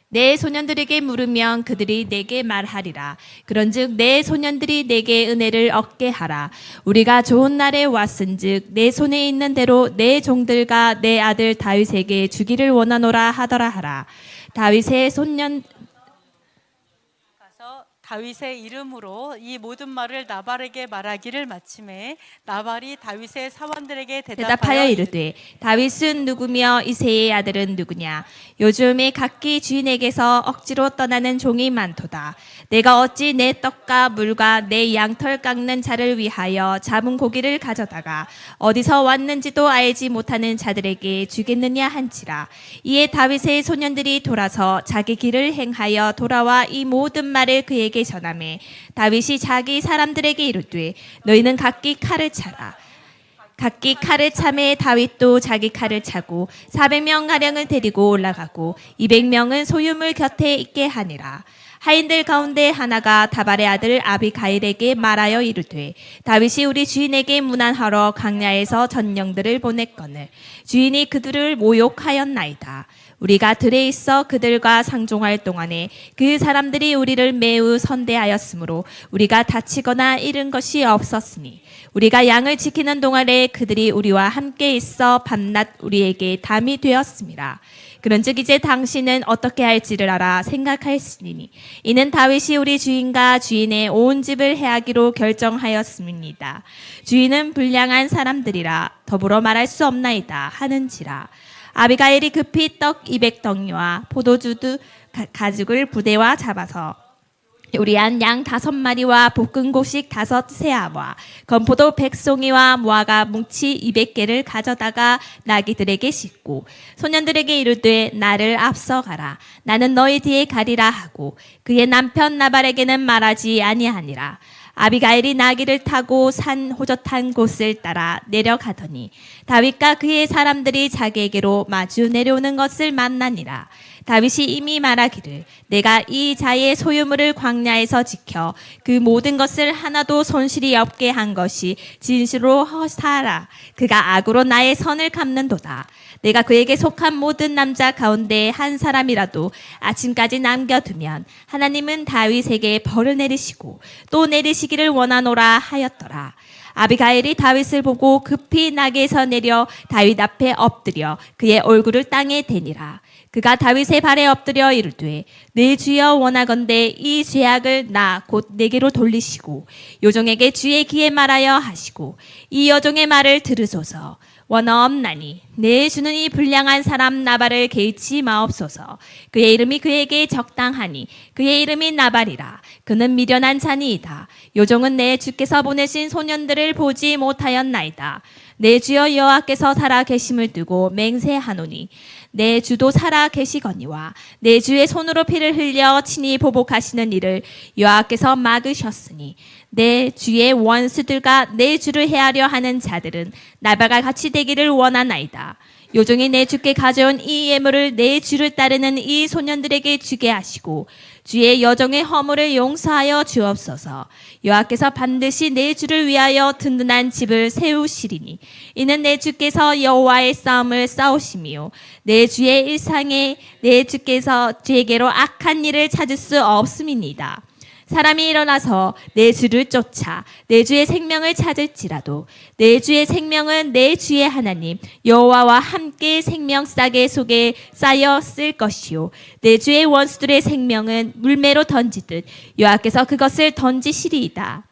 내 소년들에게 물으면 그들이 내게 말하리라. 그런즉 내 소년들이 내게 은혜를 얻게 하라. 우리가 좋은 날에 왔은즉 내 손에 있는 대로 내 종들과 내 아들 다윗에게 주기를 원하노라 하더라 하라. 다윗의 소년 다윗의 이름으로 이 모든 말을 나발에게 말하기를 마침에 나발이 다윗의 사원들에게 대답하여 이르되 다윗은 누구며 이새의 아들은 누구냐. 요즘에 각기 주인에게서 억지로 떠나는 종이 많도다. 내가 어찌 내 떡과 물과 내 양털 깎는 자를 위하여 잡은 고기를 가져다가 어디서 왔는지도 알지 못하는 자들에게 주겠느냐 한지라. 이에 다윗의 소년들이 돌아서 자기 길을 행하여 돌아와 이 모든 말을 그에게 전하매 다윗이 자기 사람들에게 이르되 너희는 각기 칼을 차라. 각기 칼을 차매 다윗도 자기 칼을 차고 400명 가량을 데리고 올라가고 200명은 소유물 곁에 있게 하니라. 하인들 가운데 하나가 다발의 아들 아비가일에게 말하여 이르되 다윗이 우리 주인에게 문안하러 광야에서 전령들을 보냈거늘 주인이 그들을 모욕하였나이다. 우리가 들에 있어 그들과 상종할 동안에 그 사람들이 우리를 매우 선대하였으므로 우리가 다치거나 잃은 것이 없었으니 우리가 양을 지키는 동안에 그들이 우리와 함께 있어 밤낮 우리에게 담이 되었습니다. 그런즉 이제 당신은 어떻게 할지를 알아 생각할지니 이는 다윗이 우리 주인과 주인의 온 집을 해하기로 결정하였습니다. 주인은 불량한 사람들이라 더불어 말할 수 없나이다 하는지라. 아비가일이 급히 떡 200덩이와 포도주두 가죽을 부대와 잡아서 요리한 양 5마리와 볶은 곡식 5세아와 건포도 100송이와 무화과 뭉치 200개를 가져다가 나귀들에게 싣고 소년들에게 이르되 나를 앞서가라 나는 너희 뒤에 가리라 하고 그의 남편 나발에게는 말하지 아니하니라. 아비가일이 나귀를 타고 산 호젓한 곳을 따라 내려가더니 다윗과 그의 사람들이 자기에게로 마주 내려오는 것을 만나니라. 다윗이 이미 말하기를 내가 이 자의 소유물을 광야에서 지켜 그 모든 것을 하나도 손실이 없게 한 것이 진실로 허사하라. 그가 악으로 나의 선을 갚는도다. 내가 그에게 속한 모든 남자 가운데 한 사람이라도 아침까지 남겨두면 하나님은 다윗에게 벌을 내리시고 또 내리시기를 원하노라 하였더라. 아비가일이 다윗을 보고 급히 나귀에서 내려 다윗 앞에 엎드려 그의 얼굴을 땅에 대니라. 그가 다윗의 발에 엎드려 이르되 내 주여 원하건대 이 죄악을 나 곧 내게로 돌리시고 요종에게 주의 귀에 말하여 하시고 이 여종의 말을 들으소서. 원하옵나니 내 주는 이 불량한 사람 나발을 개의치 마옵소서. 그의 이름이 그에게 적당하니 그의 이름이 나발이라. 그는 미련한 자니이다. 요종은 내 주께서 보내신 소년들을 보지 못하였나이다. 내 주여 여호와께서 살아 계심을 두고 맹세하노니 내 주도 살아 계시거니와 내 주의 손으로 피를 흘려 친히 보복하시는 일을 여호와께서 막으셨으니 내 주의 원수들과 내 주를 해하려 하는 자들은 나발과 같이 되기를 원하나이다. 요종이 내 주께 가져온 이 예물을 내 주를 따르는 이 소년들에게 주게 하시고 주의 여종의 허물을 용서하여 주옵소서. 여호와께서 반드시 내 주를 위하여 든든한 집을 세우시리니 이는 내 주께서 여호와의 싸움을 싸우심이요 내 주의 일상에 내 주께서 죄계로 악한 일을 찾을 수 없음이니이다. 사람이 일어나서 내 주를 쫓아 내 주의 생명을 찾을지라도 내 주의 생명은 내 주의 하나님 여호와와 함께 생명 싸개 속에 쌓였을 것이요 내 주의 원수들의 생명은 물매로 던지듯 여호와께서 그것을 던지시리이다.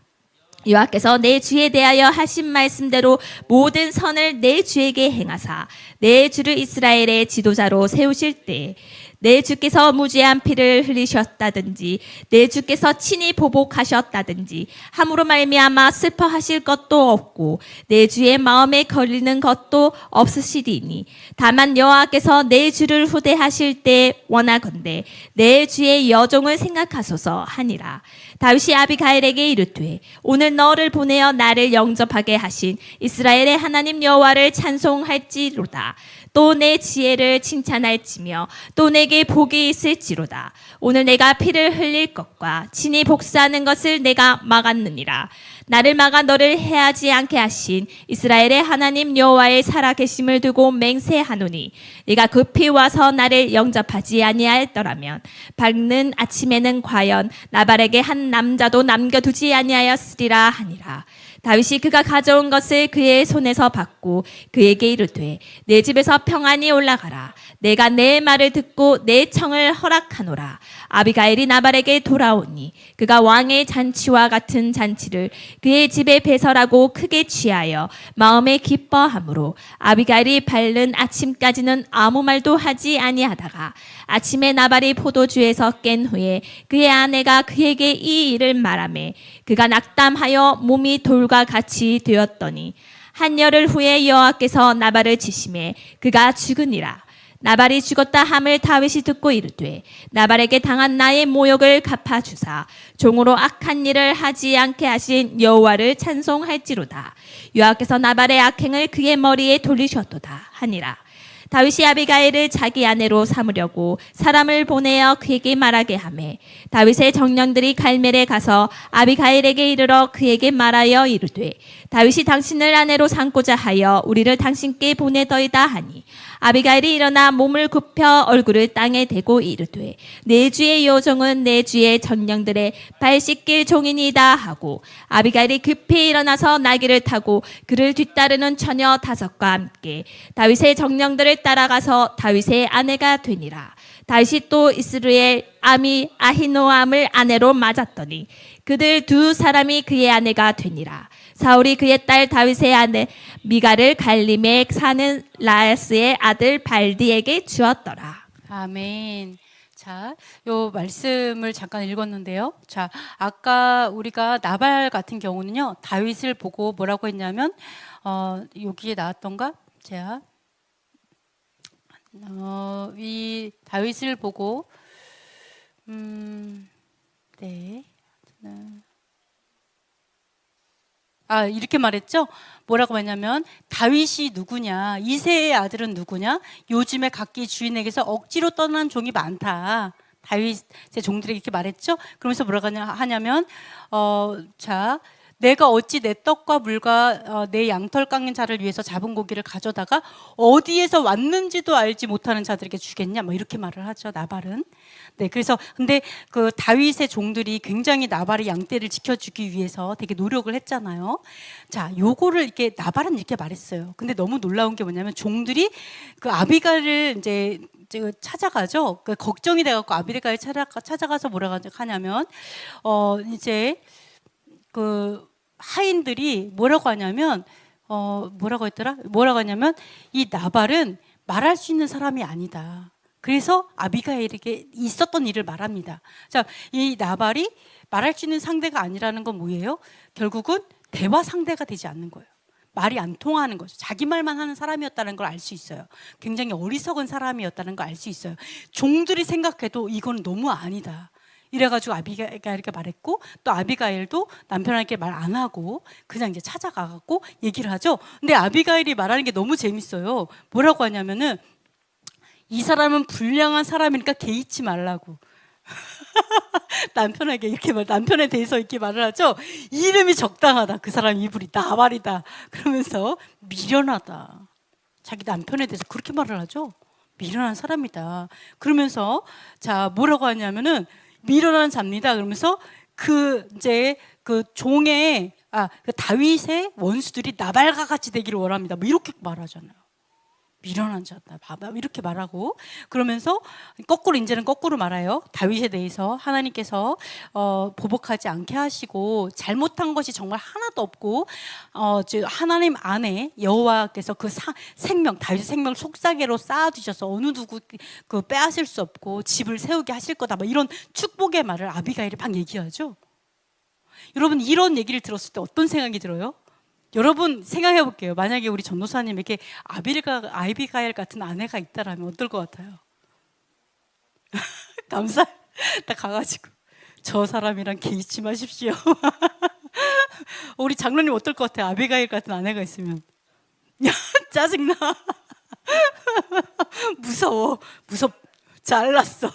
여호와께서 내 주에 대하여 하신 말씀대로 모든 선을 내 주에게 행하사 내 주를 이스라엘의 지도자로 세우실 때에 내 주께서 무죄한 피를 흘리셨다든지 내 주께서 친히 보복하셨다든지 함으로 말미암아 슬퍼하실 것도 없고 내 주의 마음에 걸리는 것도 없으시리니 다만 여호와께서 내 주를 후대하실 때 원하건대 내 주의 여종을 생각하소서 하니라. 다윗이 아비가일에게 이르되 오늘 너를 보내어 나를 영접하게 하신 이스라엘의 하나님 여호와를 찬송할지로다. 또 내 지혜를 칭찬할지며 또 내게 복이 있을지로다. 오늘 내가 피를 흘릴 것과 친히 복수하는 것을 내가 막았느니라. 나를 막아 너를 해하지 않게 하신 이스라엘의 하나님 여호와의 살아계심을 두고 맹세하노니 네가 급히 와서 나를 영접하지 아니하였더라면 밝는 아침에는 과연 나발에게 한 남자도 남겨두지 아니하였으리라 하니라. 다윗이 그가 가져온 것을 그의 손에서 받고 그에게 이르되 내 집에서 평안히 올라가라. 내가 내 말을 듣고 내 청을 허락하노라. 아비가일이 나발에게 돌아오니 그가 왕의 잔치와 같은 잔치를 그의 집에 배설하고 크게 취하여 마음에 기뻐하므로 아비가일이 밝는 아침까지는 아무 말도 하지 아니하다가 아침에 나발이 포도주에서 깬 후에 그의 아내가 그에게 이 일을 말하매 그가 낙담하여 몸이 돌과 같이 되었더니 한여흘 후에 여호와께서 나발을 치심해 그가 죽으니라. 나발이 죽었다 함을 다윗이 듣고 이르되 나발에게 당한 나의 모욕을 갚아주사 종으로 악한 일을 하지 않게 하신 여호와를 찬송할지로다. 여호와께서 나발의 악행을 그의 머리에 돌리셨도다 하니라. 다윗이 아비가일을 자기 아내로 삼으려고 사람을 보내어 그에게 말하게 하매 다윗의 정령들이 갈멜에 가서 아비가일에게 이르러 그에게 말하여 이르되 다윗이 당신을 아내로 삼고자 하여 우리를 당신께 보내더이다 하니 아비가일이 일어나 몸을 굽혀 얼굴을 땅에 대고 이르되 내 주의 여종은 내 주의 전령들의 발 씻길 종이니이다 하고 아비가일이 급히 일어나서 나귀를 타고 그를 뒤따르는 처녀 5과 함께 다윗의 정령들을 따라가서 다윗의 아내가 되니라. 다윗이 또 이스라엘 아미 아히노암을 아내로 맞았더니 그들 2사람이 그의 아내가 되니라. 사울이 그의 딸 다윗의 아내 미갈을 갈림에 사는 라스의 아들 발디에게 주었더라. 아멘. 자, 요 말씀을 잠깐 읽었는데요. 자, 아까 우리가 나발 같은 경우는요, 다윗을 보고 뭐라고 했냐면, 여기에 나왔던가? 자, 이 다윗을 보고, 네. 이렇게 말했죠? 뭐라고 했냐면, 다윗이 누구냐? 이새의 아들은 누구냐? 요즘에 각기 주인에게서 억지로 떠난 종이 많다. 다윗의 종들에게 이렇게 말했죠? 그러면서 뭐라고 하냐면, 자, 내가 어찌 내 떡과 물과 내 양털 깎는 자를 위해서 잡은 고기를 가져다가 어디에서 왔는지도 알지 못하는 자들에게 주겠냐? 뭐 이렇게 말을 하죠, 나발은. 네, 그래서 근데 그 다윗의 종들이 굉장히 나발의 양떼를 지켜주기 위해서 되게 노력을 했잖아요. 자, 요거를 이렇게 나발은 이렇게 말했어요. 근데 너무 놀라운 게 뭐냐면 종들이 그 아비갈을 이제 찾아가죠. 그 걱정이 돼갖고 아비갈 찾아가서 뭐라고 하냐면 이제 그 하인들이 뭐라고 하냐면 뭐라고 했더라? 뭐라고 하냐면 이 나발은 말할 수 있는 사람이 아니다. 그래서 아비가일에게 있었던 일을 말합니다. 자, 이 나발이 말할 수 있는 상대가 아니라는 건 뭐예요? 결국은 대화 상대가 되지 않는 거예요. 말이 안 통하는 거죠. 자기 말만 하는 사람이었다는 걸 알 수 있어요. 굉장히 어리석은 사람이었다는 걸 알 수 있어요. 종들이 생각해도 이건 너무 아니다. 이래가지고 아비가일에게 말했고, 또 아비가일도 남편에게 말 안 하고 그냥 이제 찾아가갖고 얘기를 하죠. 근데 아비가일이 말하는 게 너무 재밌어요. 뭐라고 하냐면은 이 사람은 불량한 사람이니까 개의치 말라고. 남편에게 남편에 대해서 이렇게 말을 하죠. 이름이 적당하다. 그 사람 이불이 나발이다. 그러면서 미련하다. 자기 남편에 대해서 그렇게 말을 하죠. 미련한 사람이다. 그러면서 자, 뭐라고 하냐면은 미련한 자입니다. 그러면서 그 종의 그 다윗의 원수들이 나발과 같이 되기를 원합니다. 뭐 이렇게 말하잖아요. 미련한 자다. 봐봐. 이렇게 말하고 그러면서 이제는 거꾸로 말해요. 다윗에 대해서 하나님께서 보복하지 않게 하시고 잘못한 것이 정말 하나도 없고 하나님 안에 여호와께서 그 생명, 다윗의 생명을 속삭이로 쌓아두셔서 어느 누구 그 빼앗을 수 없고 집을 세우게 하실 거다. 뭐 이런 축복의 말을 아비가일이 막 얘기하죠. 여러분 이런 얘기를 들었을 때 어떤 생각이 들어요? 여러분 생각해 볼게요. 만약에 우리 전도사님에게 아비가일 같은 아내가 있다라면 어떨 것 같아요? 감사. 딱 가가지고 저 사람이랑 개의치 마십시오. 우리 장로님 어떨 것 같아요? 아비가일 같은 아내가 있으면. 야, 짜증나. 무서워. 잘났어.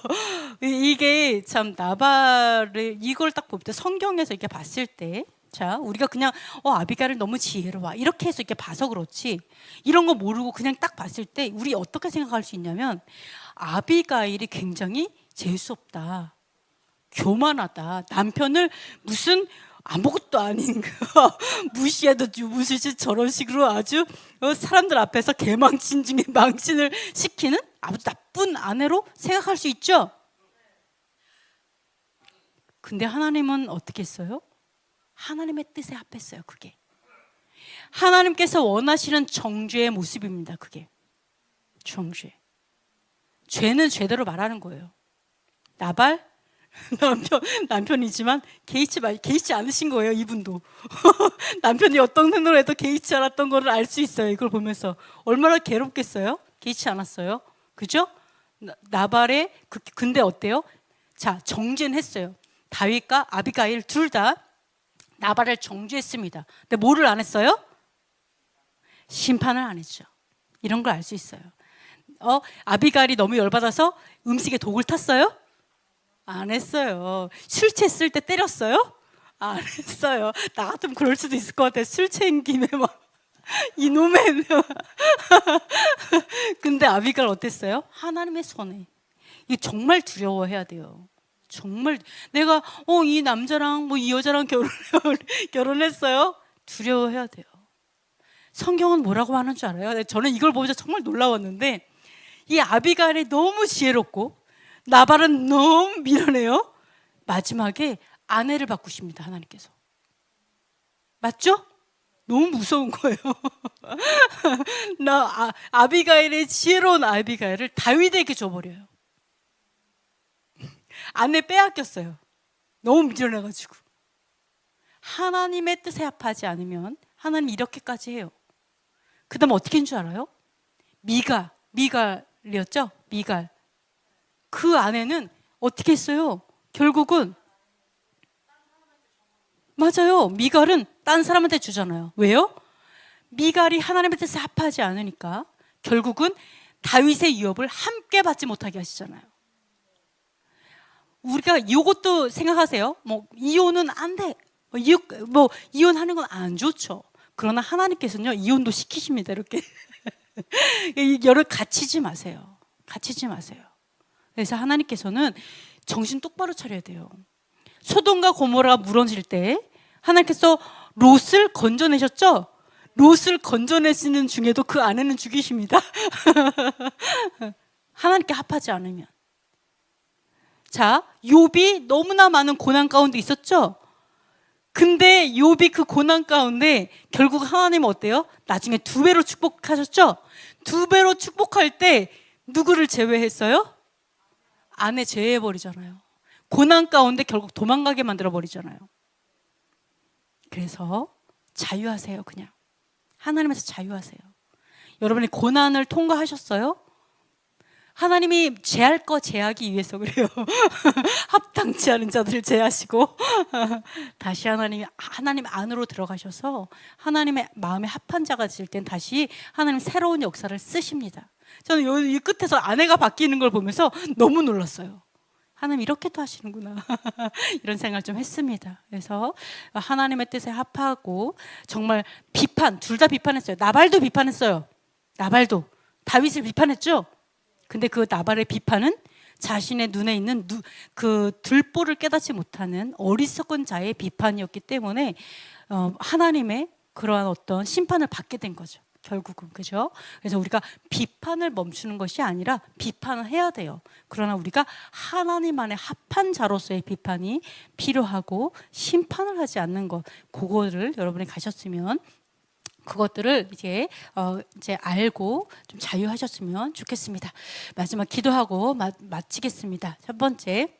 이게 참 나발을 이걸 딱 볼 때 성경에서 이렇게 봤을 때 자, 우리가 그냥 아비가일은 너무 지혜로워 이렇게 해서 이렇게 봐서 그렇지 이런 거 모르고 그냥 딱 봤을 때 우리 어떻게 생각할 수 있냐면 아비가일이 굉장히 재수없다, 교만하다, 남편을 무슨 아무것도 아닌 무시해도 무시지 저런 식으로 아주 사람들 앞에서 개망신 중에 망신을 시키는 아주 나쁜 아내로 생각할 수 있죠. 근데 하나님은 어떻게 했어요? 하나님의 뜻에 합했어요. 그게 하나님께서 원하시는 정죄의 모습입니다. 그게 정죄. 죄는 죄대로 말하는 거예요. 나발 남편이지만 개의치 않으신 거예요. 이분도 남편이 어떤 행동을 해도 개의치 않았던 거를 알 수 있어요. 이걸 보면서 얼마나 괴롭겠어요. 개의치 않았어요. 그죠? 나발의 근데 어때요? 자, 정죄는 했어요. 다윗과 아비가일 둘 다 나발을 정죄했습니다. 근데 뭐를 안 했어요? 심판을 안 했죠. 이런 걸 알 수 있어요. 아비가일이 너무 열받아서 음식에 독을 탔어요? 안 했어요. 술 취했을 때 때렸어요? 안 했어요. 나 같으면 그럴 수도 있을 것 같아요. 술 취한 김에 막 이놈의 근데 아비가일 어땠어요? 하나님의 손에. 이거 정말 두려워해야 돼요. 정말 내가 이 남자랑 이 여자랑 결혼했어요? 두려워해야 돼요. 성경은 뭐라고 하는 줄 알아요? 저는 이걸 보면서 정말 놀라웠는데 이 아비가일이 너무 지혜롭고 나발은 너무 미련해요. 마지막에 아내를 바꾸십니다. 하나님께서. 맞죠? 너무 무서운 거예요. 아비가일의 지혜로운 아비가일을 다윗에게 줘버려요. 아내 빼앗겼어요. 너무 미련해가지고. 하나님의 뜻에 합하지 않으면 하나님 이렇게까지 해요. 그 다음 어떻게 한 줄 알아요? 미갈이었죠? 미갈. 그 아내는 어떻게 했어요? 결국은 맞아요. 미갈은 딴 사람한테 주잖아요. 왜요? 미갈이 하나님의 뜻에 합하지 않으니까 결국은 다윗의 유업을 함께 받지 못하게 하시잖아요. 우리가 이것도 생각하세요. 뭐 이혼은 안 돼. 이혼하는 건 안 좋죠. 그러나 하나님께서는요, 이혼도 시키십니다. 이렇게. 여러 갇히지 마세요. 갇히지 마세요. 그래서 하나님께서는 정신 똑바로 차려야 돼요. 소돔과 고모라가 무너질 때 하나님께서 롯을 건져내셨죠? 롯을 건져내시는 중에도 그 아내는 죽이십니다. 하나님께 합하지 않으면. 자, 욥이 너무나 많은 고난 가운데 있었죠? 근데 욥이 그 고난 가운데 결국 하나님은 어때요? 나중에 2배로 축복하셨죠? 2배로 축복할 때 누구를 제외했어요? 아내 제외해버리잖아요. 고난 가운데 결국 도망가게 만들어버리잖아요. 그래서 자유하세요. 그냥 하나님에서 자유하세요. 여러분이 고난을 통과하셨어요? 하나님이 제할 거 제하기 위해서 그래요. 합당치 않은 자들을 제하시고 다시 하나님 안으로 들어가셔서 하나님의 마음에 합한 자가 될 땐 다시 하나님 새로운 역사를 쓰십니다. 저는 이 끝에서 아내가 바뀌는 걸 보면서 너무 놀랐어요. 하나님 이렇게도 하시는구나. 이런 생각을 좀 했습니다. 그래서 하나님의 뜻에 합하고 정말 둘 다 비판했어요. 나발도 비판했어요. 나발도 다윗을 비판했죠. 근데 그 나발의 비판은 자신의 눈에 있는 그 들보를 깨닫지 못하는 어리석은 자의 비판이었기 때문에 하나님의 그러한 어떤 심판을 받게 된 거죠. 결국은. 그죠? 그래서 우리가 비판을 멈추는 것이 아니라 비판을 해야 돼요. 그러나 우리가 하나님 안에 합한 자로서의 비판이 필요하고 심판을 하지 않는 것, 그거를 여러분이 가셨으면 그것들을 이제 알고 좀 자유하셨으면 좋겠습니다. 마지막 기도하고 마치겠습니다. 첫 번째,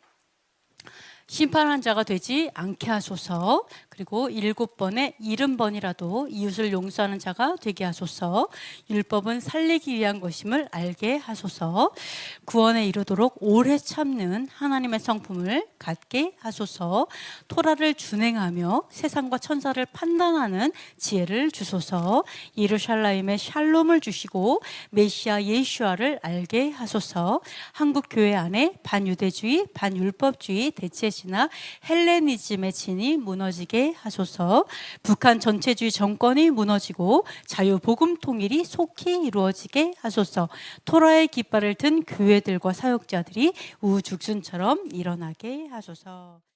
심판한 자가 되지 않게 하소서. 그리고 7번에 70번이라도 이웃을 용서하는 자가 되게 하소서. 율법은 살리기 위한 것임을 알게 하소서. 구원에 이르도록 오래 참는 하나님의 성품을 갖게 하소서. 토라를 준행하며 세상과 천사를 판단하는 지혜를 주소서. 예루살렘에 샬롬을 주시고 메시아 예수아를 알게 하소서. 한국 교회 안에 반유대주의, 반율법주의, 대체신학, 헬레니즘의 진이 무너지게 하소서. 북한 전체주의 정권이 무너지고 자유복음 통일이 속히 이루어지게 하소서. 토라의 깃발을 든 교회들과 사역자들이 우죽순처럼 일어나게 하소서.